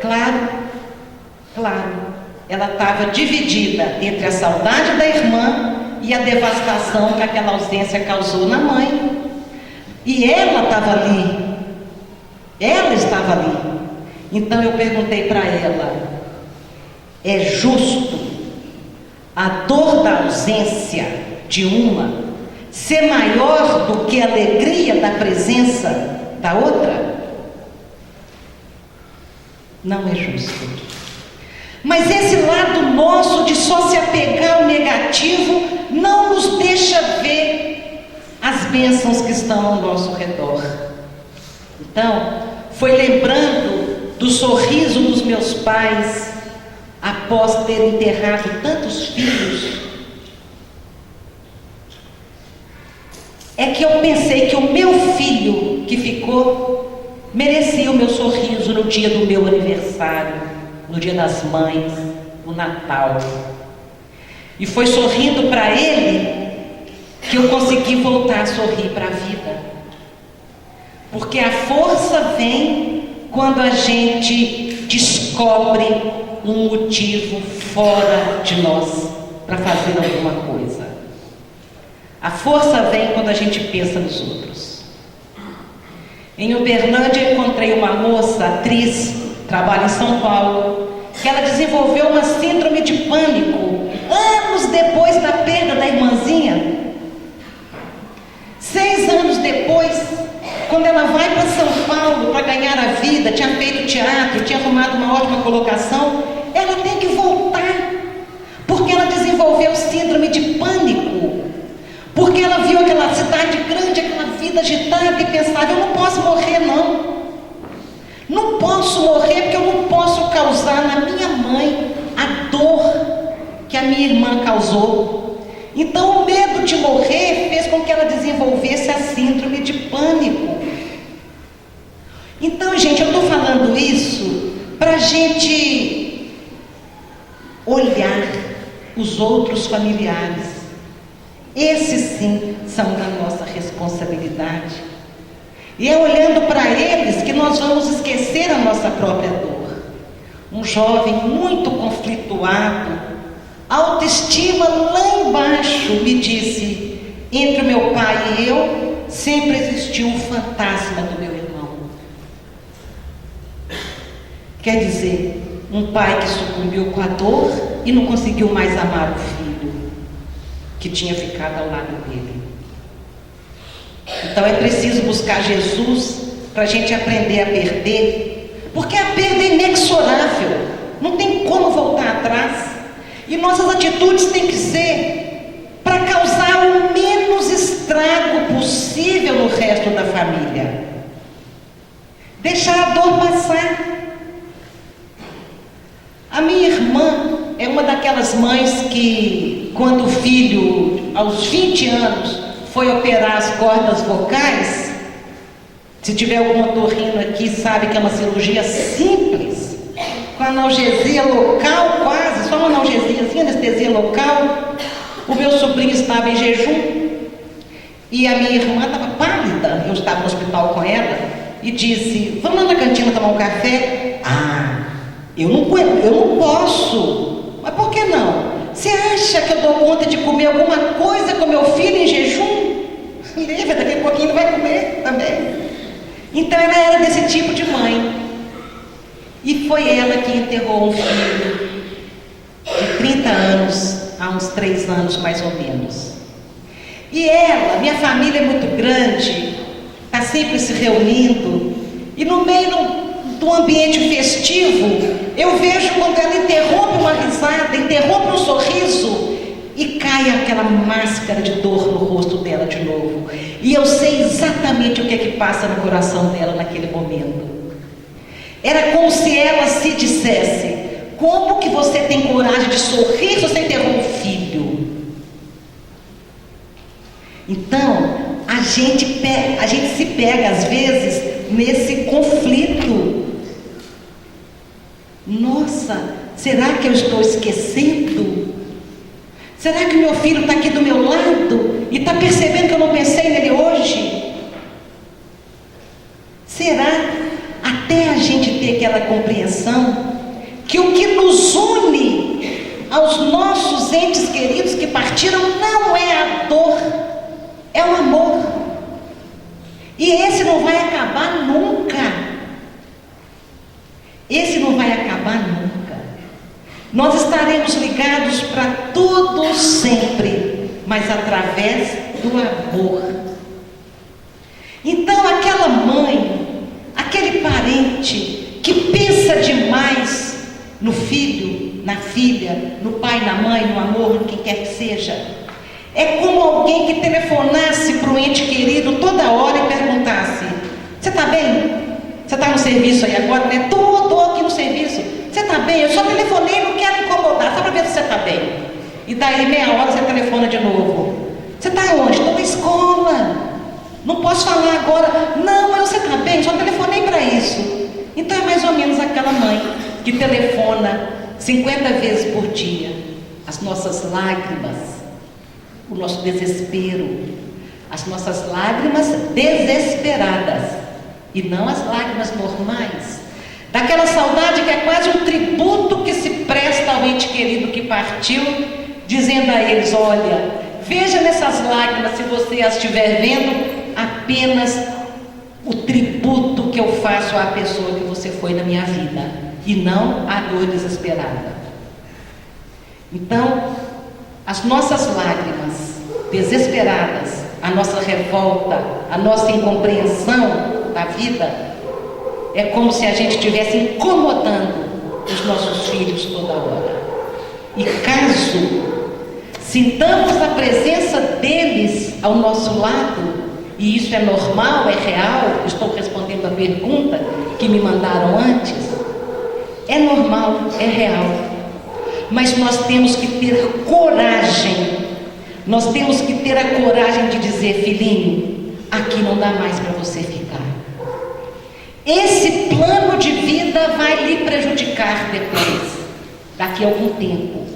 Claro, ela estava dividida entre a saudade da irmã e a devastação que aquela ausência causou na mãe. E ela estava ali. Ela estava ali. Então eu perguntei para ela: é justo a dor da ausência de uma ser maior do que a alegria da presença da outra? Não é justo. Mas esse lado nosso de só se apegar ao negativo não nos deixa ver as bênçãos que estão ao nosso redor. Então, foi lembrando do sorriso dos meus pais após ter enterrado tantos filhos, é que eu pensei que o meu filho que ficou merecia o meu sorriso no dia do meu aniversário, no dia das mães, no Natal. E foi sorrindo para ele que eu consegui voltar a sorrir para a vida. Porque a força vem quando a gente descobre um motivo fora de nós para fazer alguma coisa. A força vem quando a gente pensa nos outros. Em Uberlândia eu encontrei uma moça, atriz, trabalha em São Paulo, que ela desenvolveu uma síndrome de pânico anos depois da perda da irmãzinha. 6 anos depois, quando ela vai para São Paulo para ganhar a vida, tinha feito teatro, tinha arrumado uma ótima colocação, ela tem que voltar, porque ela desenvolveu síndrome de pânico, porque ela viu aquela cidade grande, aquela vida agitada e pensava: eu não posso morrer não. Não posso morrer porque eu não posso causar na minha mãe a dor que a minha irmã causou. Então o medo de morrer fez com que ela desenvolvesse a síndrome de pânico. Então, gente, eu estou falando isso para a gente olhar os outros familiares. Esses sim são da nossa responsabilidade. E é olhando para eles que nós vamos esquecer a nossa própria dor. Um jovem muito conflituado, autoestima lá embaixo, me disse: entre o meu pai e eu sempre existiu um fantasma do meu irmão. Quer dizer, um pai que sucumbiu com a dor e não conseguiu mais amar o filho que tinha ficado ao lado dele. Então é preciso buscar Jesus para a gente aprender a perder, porque a perda é inexorável, não tem como voltar atrás. E nossas atitudes têm que ser para causar o menos estrago possível no resto da família. Deixar a dor passar. A minha irmã é uma daquelas mães que, quando o filho, aos 20 anos, foi operar as cordas vocais, se tiver algum otorrino aqui, sabe que é uma cirurgia simples, com analgesia local quase, só uma analgesiazinha, anestesia local. O meu sobrinho estava em jejum e a minha irmã estava pálida. Eu estava no hospital com ela e disse: vamos lá na cantina tomar um café? Eu não posso. Mas por que não? Você acha que eu dou conta de comer alguma coisa com meu filho em jejum? Leva, daqui a pouquinho ele vai comer também. Então ela era desse tipo de mãe. E foi ela que enterrou um filho de 30 anos, há uns 3 anos mais ou menos. E ela, minha família é muito grande, está sempre se reunindo, e no meio do ambiente festivo, eu vejo quando ela interrompe uma risada, interrompe um sorriso, e cai aquela máscara de dor no rosto dela de novo. E eu sei exatamente o que é que passa no coração dela naquele momento. Era como se ela se dissesse: como que você tem coragem de sorrir se você enterrou um filho? Então, a gente se pega às vezes nesse conflito. Nossa, será que eu estou esquecendo Será que o meu filho está aqui do meu lado e está percebendo que eu não pensei nele hoje? Será, até a gente ter aquela compreensão, que o que nos une aos nossos entes queridos que partiram não é a dor, é o amor. E esse não vai acabar nunca. Esse não vai acabar nunca. Nós estaremos ligados para tudo sempre, mas através do amor. Então aquela mãe, aquele parente que pensa demais no filho, na filha, no pai, na mãe, no amor, no quem quer que seja, é como alguém que telefonasse para o ente querido toda hora e perguntasse: você está bem? Você está no serviço aí agora, né? Estou aqui no serviço. Você está bem? Eu só telefonei, não quero incomodar, só para ver se você está bem. E daí meia hora você telefona de novo. Você está onde? Estou na escola. Não posso falar agora. Não, mas você está bem? Só telefonei para isso. Então é mais ou menos aquela mãe que telefona 50 vezes por dia. As nossas lágrimas, o nosso desespero, as nossas lágrimas desesperadas. E não as lágrimas normais, daquela saudade que é quase um tributo que se presta ao ente querido que partiu, dizendo a eles: olha, veja nessas lágrimas, se você as estiver vendo, apenas o tributo que eu faço à pessoa que você foi na minha vida, e não a dor desesperada. Então, as nossas lágrimas desesperadas, a nossa revolta, a nossa incompreensão da vida, é como se a gente estivesse incomodando os nossos filhos toda hora. E caso sintamos a presença deles ao nosso lado, e isso é normal, é real, estou respondendo a pergunta que me mandaram antes, é normal, é real, mas nós temos que ter coragem, nós temos que ter a coragem de dizer: filhinho, aqui não dá mais para você ficar. Esse plano de vida vai lhe prejudicar depois, daqui a algum tempo.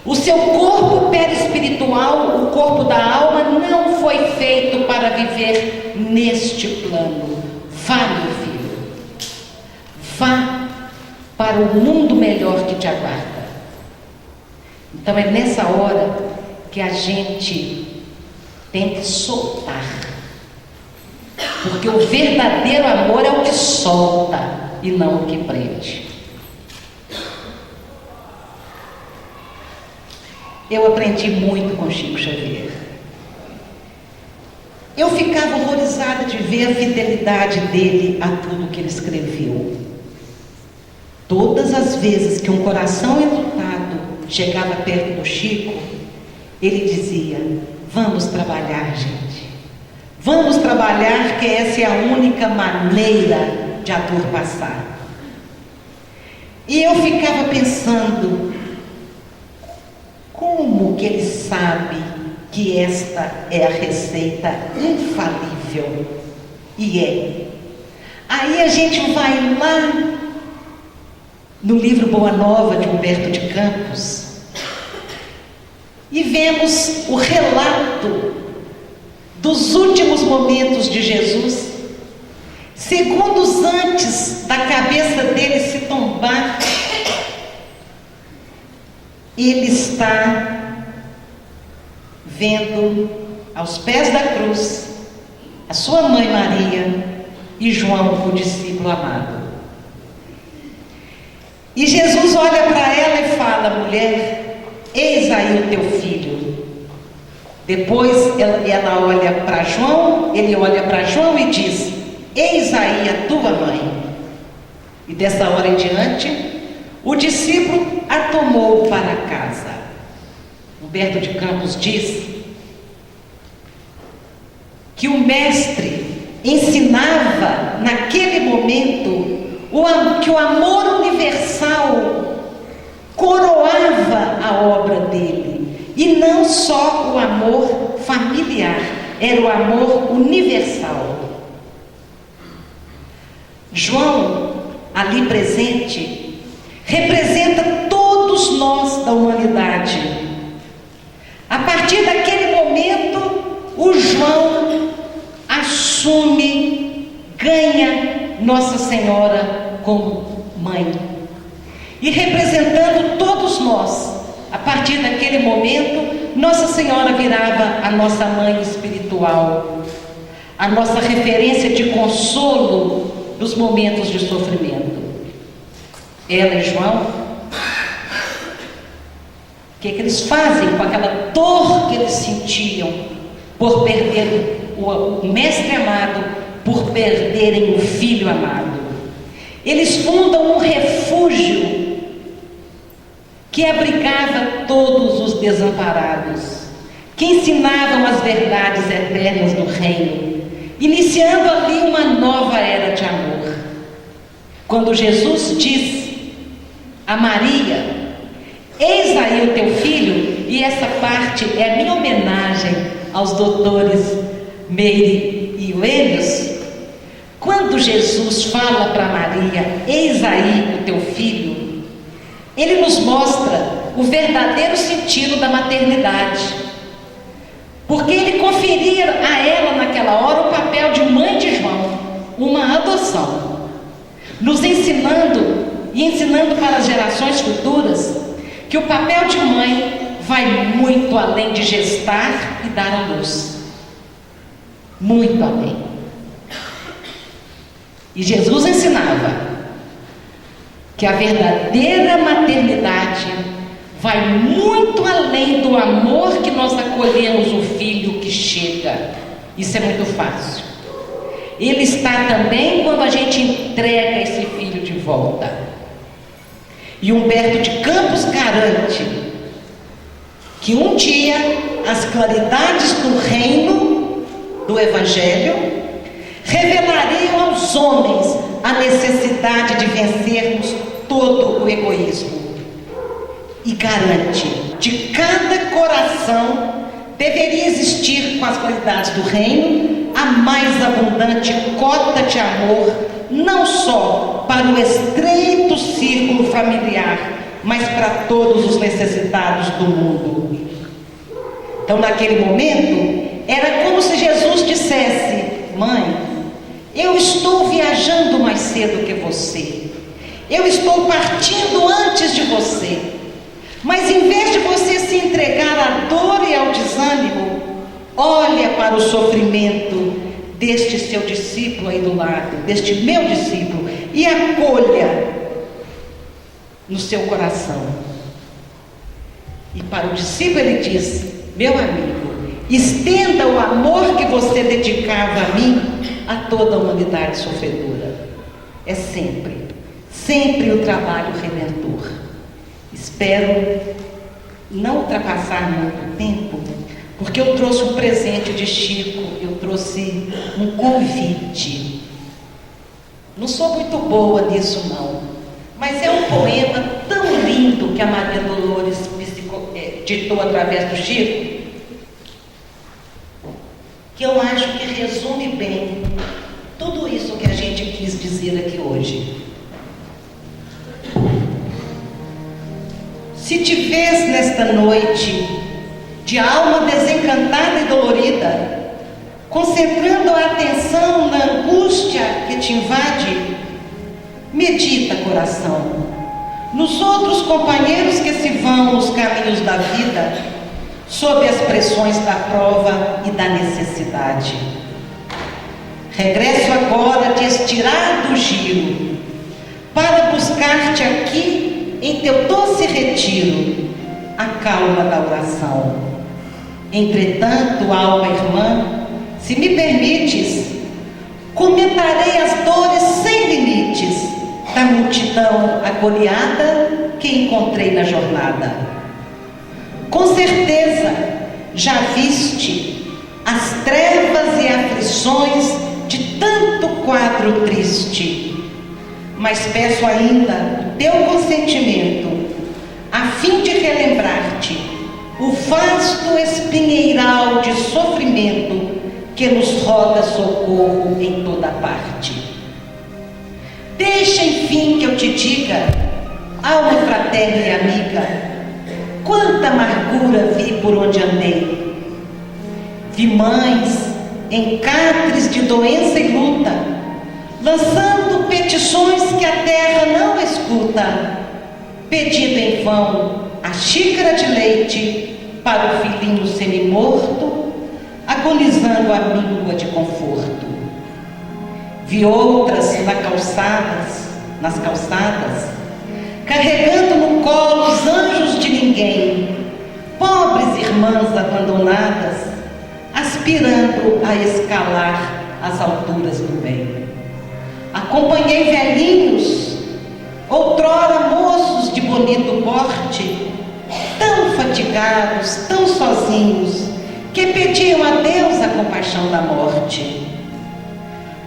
O seu corpo perispiritual, o corpo da alma, não foi feito para viver neste plano. Vá, meu filho, vá para o mundo melhor que te aguarda. Então é nessa hora que a gente tem que soltar. Porque o verdadeiro amor é o que solta e não o que prende. Eu aprendi muito com Chico Xavier. Eu ficava horrorizada de ver a fidelidade dele a tudo que ele escreveu. Todas as vezes que um coração enlutado chegava perto do Chico, ele dizia: vamos trabalhar, gente. Vamos trabalhar, que essa é a única maneira de a dor passar. E eu ficava pensando: como que ele sabe que esta é a receita infalível? E é. Aí a gente vai lá no livro Boa Nova, de Humberto de Campos, e vemos o relato dos últimos momentos de Jesus, segundos antes da cabeça dele se tombar. Ele está vendo aos pés da cruz a sua mãe Maria e João, o discípulo amado. E Jesus olha para ela e fala: mulher, eis aí o teu filho. Depois ela olha para João, ele olha para João e diz: eis aí a tua mãe. E dessa hora em diante, o discípulo a tomou para casa. Humberto de Campos diz que o mestre ensinava naquele momento que o amor universal coroava a obra dele. E não só o amor familiar, era o amor universal. João, ali presente, representa todos nós da humanidade. como mãe. E representando todos nós, a partir daquele momento, Nossa Senhora virava a nossa mãe espiritual, a nossa referência de consolo nos momentos de sofrimento. Ela e João, o que eles fazem com aquela dor que eles sentiam por perder o mestre amado, por perderem o filho amado? Eles fundam um refúgio que abrigava todos os desamparados, que ensinavam as verdades eternas do reino, iniciando ali uma nova era de amor. Quando Jesus disse a Maria: eis aí o teu filho, e essa parte é a minha homenagem aos doutores Meire e Euênios. Quando Jesus fala para Maria: eis aí o teu filho, ele nos mostra o verdadeiro sentido da maternidade, porque ele conferia a ela naquela hora o papel de mãe de João, uma adoção, nos ensinando e ensinando para as gerações futuras que o papel de mãe vai muito além de gestar e dar à luz, muito além. E Jesus ensinava que a verdadeira maternidade vai muito além do amor que nós acolhemos o filho que chega. Isso é muito fácil. Ele está também quando a gente entrega esse filho de volta. E Humberto de Campos garante que um dia as claridades do reino do Evangelho revelariam aos homens a necessidade de vencermos todo o egoísmo. E garante, de cada coração deveria existir, com as qualidades do reino, a mais abundante cota de amor, não só para o estreito círculo familiar, mas para todos os necessitados do mundo. Então, naquele momento, era como se Jesus dissesse: mãe, eu estou viajando mais cedo que você, eu estou partindo antes de você, mas em vez de você se entregar à dor e ao desânimo, olha para o sofrimento deste seu discípulo aí do lado, deste meu discípulo, e acolha no seu coração. E para o discípulo ele diz: meu amigo, estenda o amor que você dedicava a mim a toda a humanidade sofredora. É sempre, sempre o trabalho redentor. Espero não ultrapassar muito tempo, porque eu trouxe um presente de Chico, eu trouxe um convite. Não sou muito boa nisso não, mas é um poema tão lindo que a Maria Dolores ditou através do Chico, que eu acho que resume bem tudo isso que a gente quis dizer aqui hoje. Se te vês nesta noite de alma desencantada e dolorida, concentrando a atenção na angústia que te invade, medita, coração, nos outros companheiros que se vão nos caminhos da vida, sob as pressões da prova e da necessidade. Regresso agora de estirado giro, para buscar-te aqui em teu doce retiro, a calma da oração. Entretanto, alma irmã, se me permites, comentarei as dores sem limites da multidão agoniada que encontrei na jornada. Com certeza já viste as trevas e aflições de tanto quadro triste, mas peço ainda o teu consentimento, a fim de relembrar-te o vasto espinheiral de sofrimento que nos roga socorro em toda parte. Deixa, enfim, que eu te diga, alma fraterna e amiga, quanta amargura vi por onde andei. Vi mães em catres de doença e luta, lançando petições que a terra não escuta, pedindo em vão a xícara de leite para o filhinho semi-morto, agonizando a míngua de conforto. Vi outras nas calçadas, carregando no colo os anjos de ninguém, pobres irmãs abandonadas, aspirando a escalar as alturas do bem. Acompanhei velhinhos, outrora moços de bonito porte, tão fatigados, tão sozinhos, que pediam a Deus a compaixão da morte.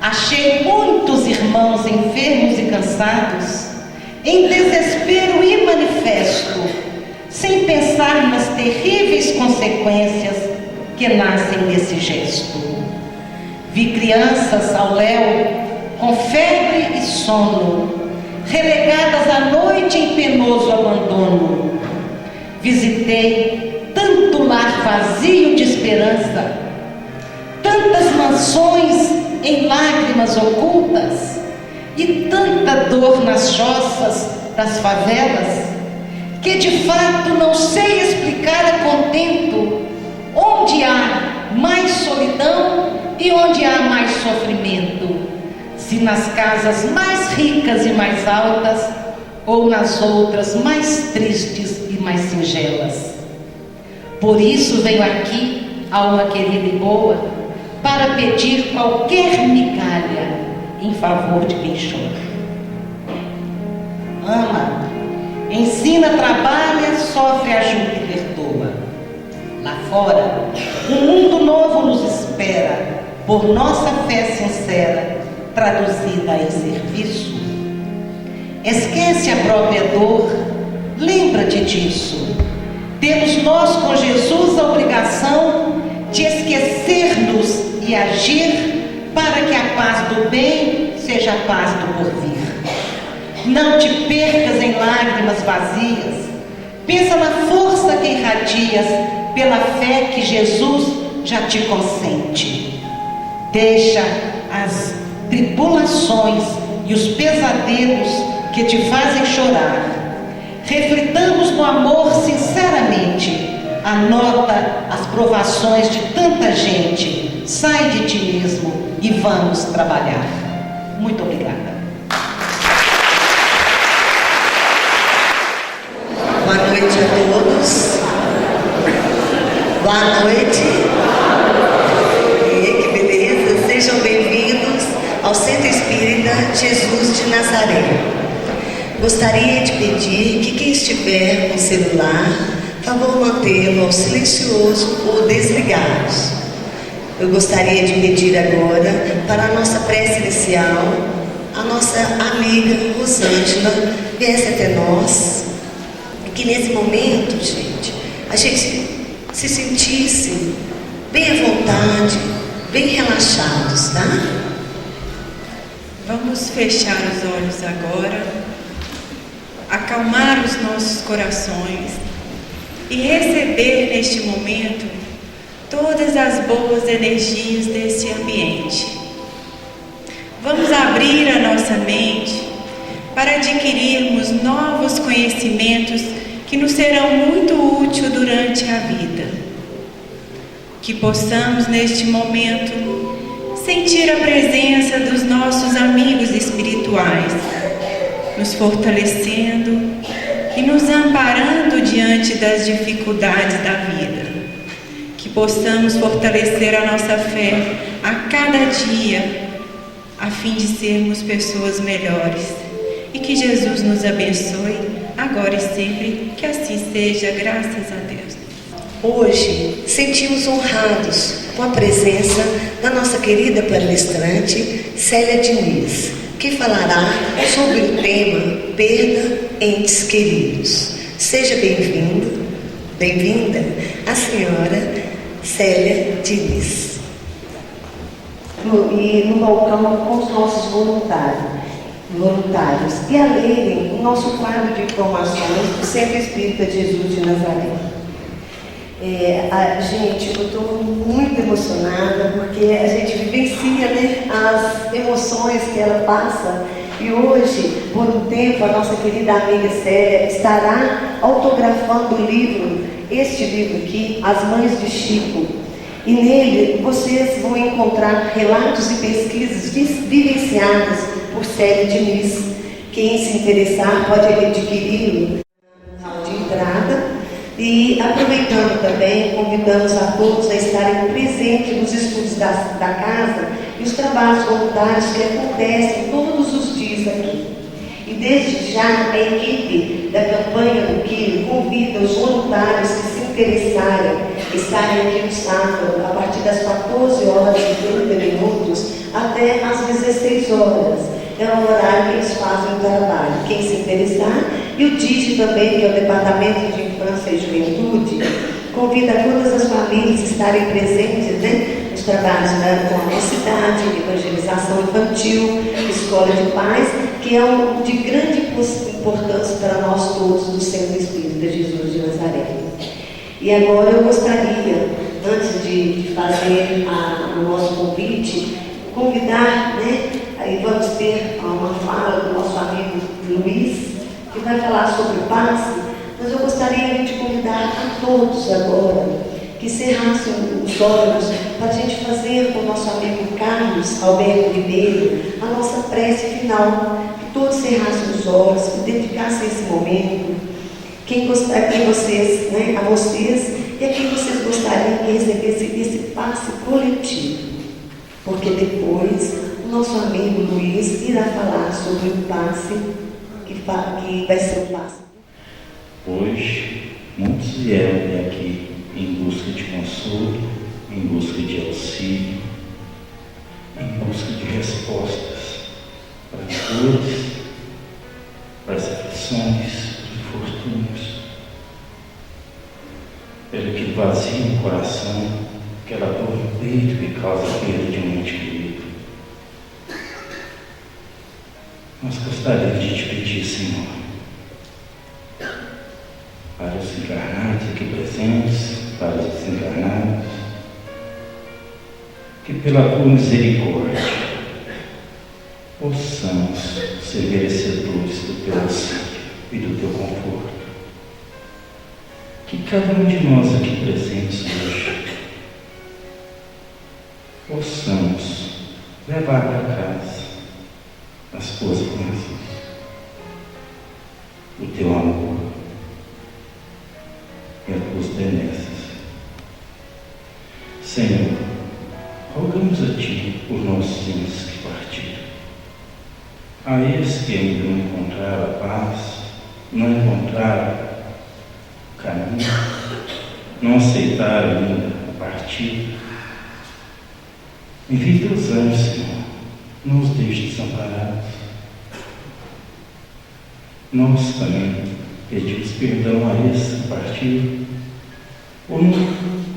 Achei muitos irmãos enfermos e cansados, em desespero e manifesto, sem pensar nas terríveis consequências que nascem desse gesto. Vi crianças ao léu, com febre e sono, relegadas à noite em penoso abandono. Visitei tanto lar vazio de esperança, tantas mansões em lágrimas ocultas e tanta dor nas choças das favelas, que de fato não sei explicar a contento onde há mais solidão e onde há mais sofrimento, se nas casas mais ricas e mais altas ou nas outras mais tristes e mais singelas. Por isso venho aqui, alma querida e boa, para pedir qualquer migalha em favor de quem chora. Ama, ensina, trabalha, sofre, ajuda e perdoa. Lá fora, um mundo novo nos espera, por nossa fé sincera, traduzida em serviço. Esquece a própria dor, lembra-te disso. Temos nós com Jesus a obrigação de esquecer-nos e agir para que a paz do bem seja a paz do porvir. Não te percas em lágrimas vazias, pensa na força que irradias pela fé que Jesus já te consente. Deixa as tribulações e os pesadelos que te fazem chorar. Reflitamos no amor sinceramente. Anota as provações de tanta gente. Sai de ti mesmo e vamos trabalhar. Muito obrigada. Boa noite a todos. Boa noite. E que beleza. Sejam bem-vindos ao Centro Espírita Jesus de Nazaré. Gostaria de pedir que quem estiver com o celular, favor mantê-lo ao silencioso ou desligado. Eu gostaria de pedir agora para a nossa prece inicial, a nossa amiga Rosângela viesse até nós, e que nesse momento, gente, a gente se sentisse bem à vontade, bem relaxados, tá? Vamos fechar os olhos agora, acalmar os nossos corações e receber neste momento todas as boas energias desse ambiente. Vamos abrir a nossa mente para adquirirmos novos conhecimentos que nos serão muito úteis durante a vida. Que possamos neste momento sentir a presença dos nossos amigos espirituais, nos fortalecendo e nos amparando diante das dificuldades da vida. Que possamos fortalecer a nossa fé a cada dia, a fim de sermos pessoas melhores. E que Jesus nos abençoe, agora e sempre, que assim seja, graças a Deus. Hoje, sentimos honrados com a presença da nossa querida palestrante, Célia Diniz, que falará sobre o tema Perda entes queridos. Seja bem-vindo, bem-vinda, a senhora Célia Diniz. E no balcão com os nossos voluntários e a lerem o nosso quadro de informações do Centro Espírita Jesus de Nazaré. Gente, eu estou muito emocionada porque a gente vivencia, né, as emoções que ela passa. E hoje, por um tempo, a nossa querida amiga Célia estará autografando o livro, este livro aqui, As Mães de Chico. E nele vocês vão encontrar relatos e pesquisas vivenciadas por Célia Diniz. Quem se interessar pode adquiri-lo de entrada. E aproveitando também, convidamos a todos a estarem presentes nos estudos da casa e os trabalhos voluntários que acontecem todos os dias aqui. E desde já a equipe da campanha do Quilo convida os voluntários que se interessarem estarem aqui no sábado, a partir das 14 horas e 30 minutos até às 16 horas. É o horário que eles fazem o trabalho. Quem se interessar, e o DIGE também, que é o Departamento de Infância e Juventude, convida todas as famílias a estarem presentes, né, nos trabalhos com a mocidade, evangelização infantil, escola de paz, que é de grande importância para nós todos do Centro Espírita Jesus de Nazaré. E agora eu gostaria, antes de fazer o nosso convite, convidar, né, aí vamos ter uma fala do nosso amigo Luiz, que vai falar sobre o passe, mas eu gostaria de convidar a todos agora que cerrassem os olhos para a gente fazer com o nosso amigo Carlos Alberto Ribeiro a nossa prece final, que todos cerrassem os olhos, que dedicassem esse momento, a vocês, né, a vocês e a quem vocês gostariam que recebesse esse passe coletivo, porque depois o nosso amigo Luiz irá falar sobre o passe que vai ser o passe. Hoje, muitos vieram até aqui em busca de consolo, em busca de auxílio, em busca de respostas para as dores, para as aflições, para os infortúnios, pelo que vazia no coração, aquela dor no peito que causa a perda de um ente querido. Nós gostaríamos de te pedir, Senhor, para os encarnados aqui presentes, para os desencarnados, que pela tua misericórdia possamos ser merecedores do teu auxílio e do teu conforto. Que cada um de nós aqui presentes hoje possamos levar para casa as tuas bênçãos, o teu amor e as tuas benesses. Senhor, rogamos a Ti por nossos entes que partiram, a esses que ainda não encontraram a paz, não encontraram o caminho, não aceitaram ainda a partida. Envie teus anjos, Senhor, não os deixe desamparados. Nós também pedimos perdão a esses que partiram, por não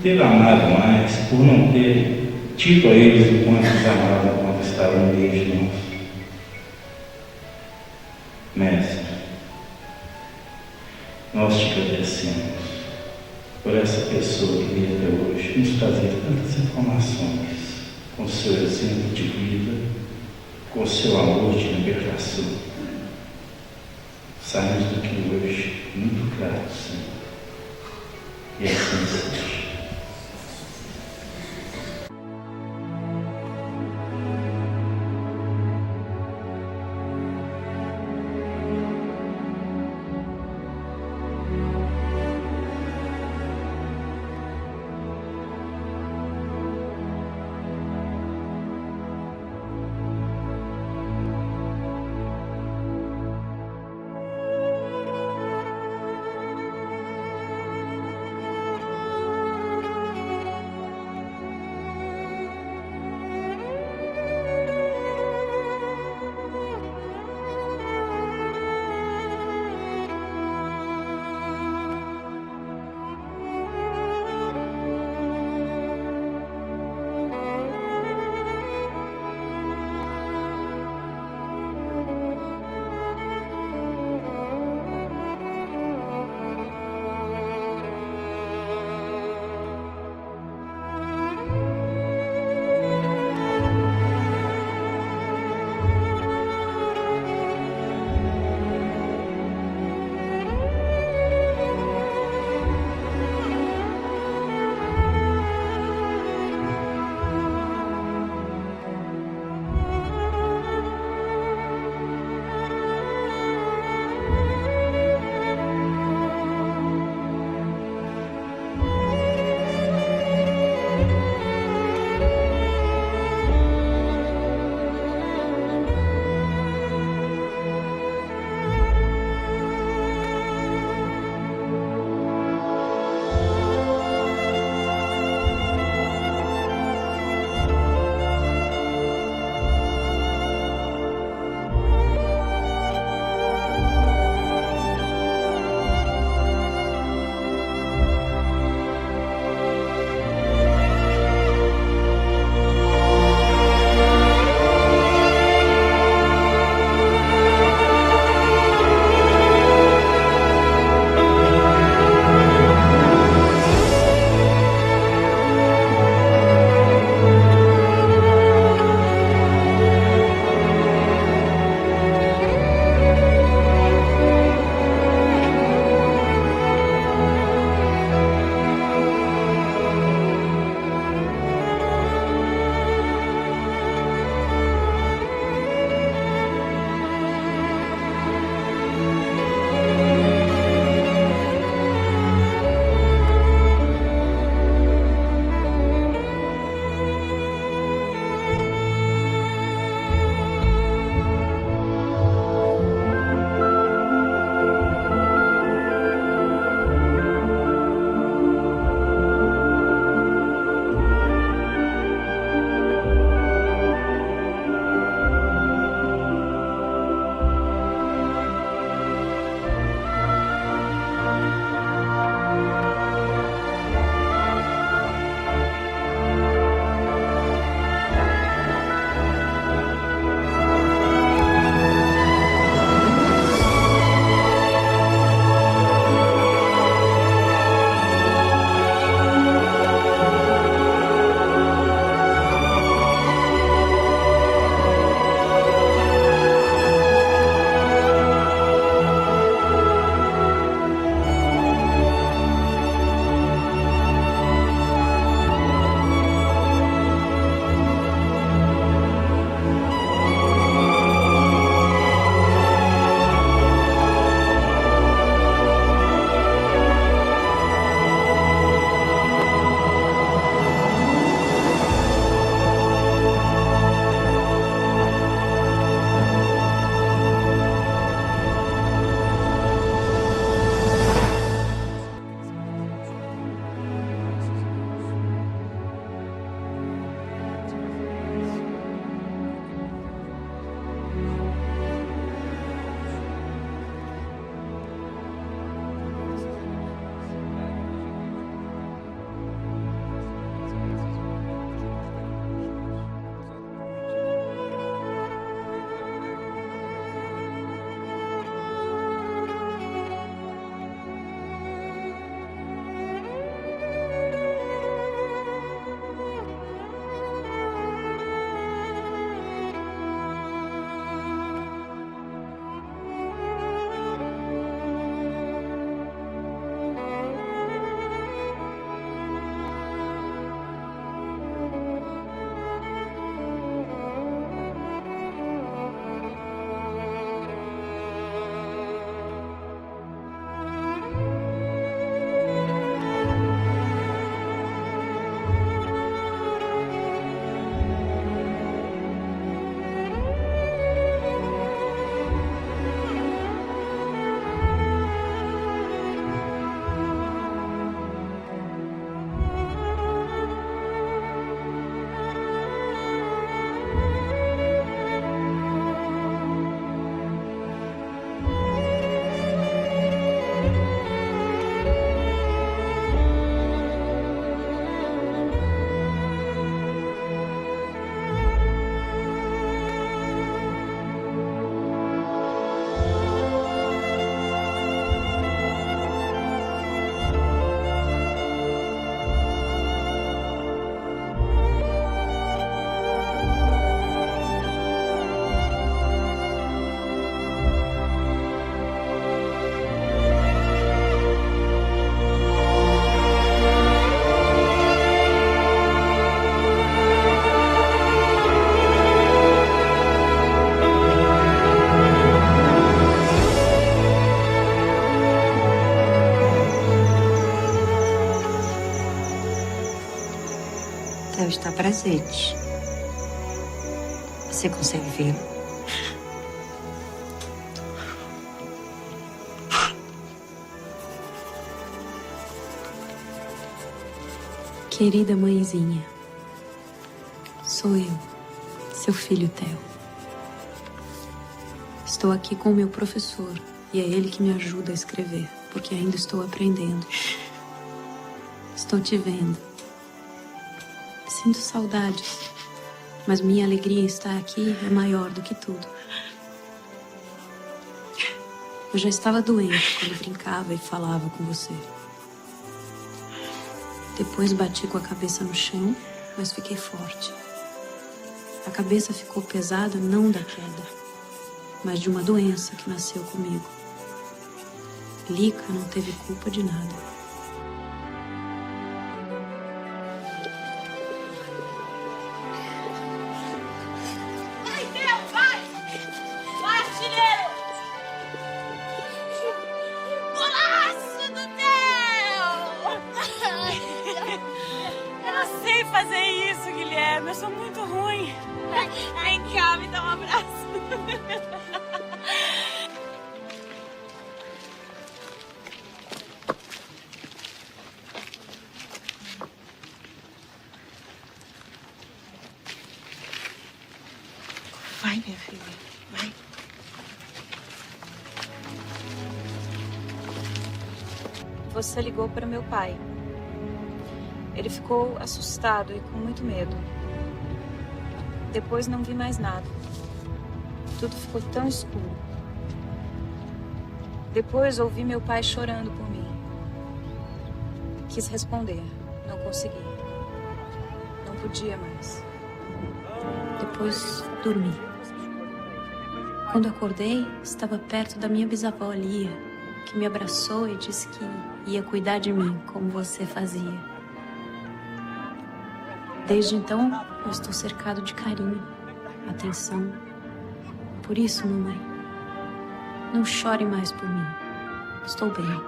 ter amado mais, por não ter tido a eles o quanto os amavam quando estavam no meio de nós. Mestre, nós te agradecemos por essa pessoa que veio até hoje nos trazer tantas informações, com o seu exemplo de vida, com o seu amor de libertação. Saímos daqui hoje muito gratos, Senhor. E assim seja. está presente. Você consegue vê-lo? Querida mãezinha, sou eu, seu filho Theo. Estou aqui com o meu professor e é ele que me ajuda a escrever, porque ainda estou aprendendo. Estou te vendo. Sinto saudades, mas minha alegria em estar aqui é maior do que tudo. Eu já estava doente quando brincava e falava com você. Depois bati com a cabeça no chão, mas fiquei forte. A cabeça ficou pesada não da queda, mas de uma doença que nasceu comigo. Lica não teve culpa de nada. Fazer isso, Guilherme, eu sou muito ruim. Vem cá, me dá um abraço. Vai, minha filha, vai. Você ligou para meu pai. Ele ficou assustado e com muito medo. Depois não vi mais nada. Tudo ficou tão escuro. Depois ouvi meu pai chorando por mim. Quis responder, não consegui. Não podia mais. Depois dormi. Quando acordei, estava perto da minha bisavó Lia, que me abraçou e disse que ia cuidar de mim como você fazia. Desde então, eu estou cercado de carinho, atenção. Por isso, mamãe, não chore mais por mim. Estou bem.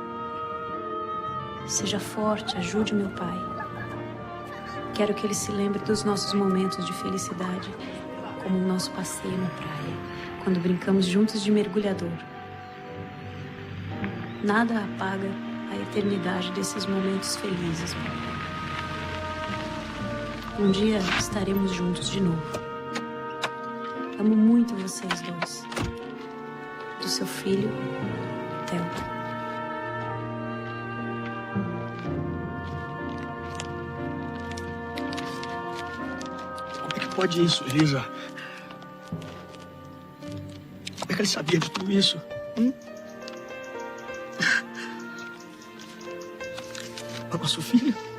Seja forte, ajude meu pai. Quero que ele se lembre dos nossos momentos de felicidade, como o nosso passeio na praia, quando brincamos juntos de mergulhador. Nada apaga a eternidade desses momentos felizes, papai. Um dia estaremos juntos de novo. Amo muito vocês dois. Do seu filho, Theo. Como é que pode isso, Elisa? Como é que ele sabia de tudo isso? A nossa filha?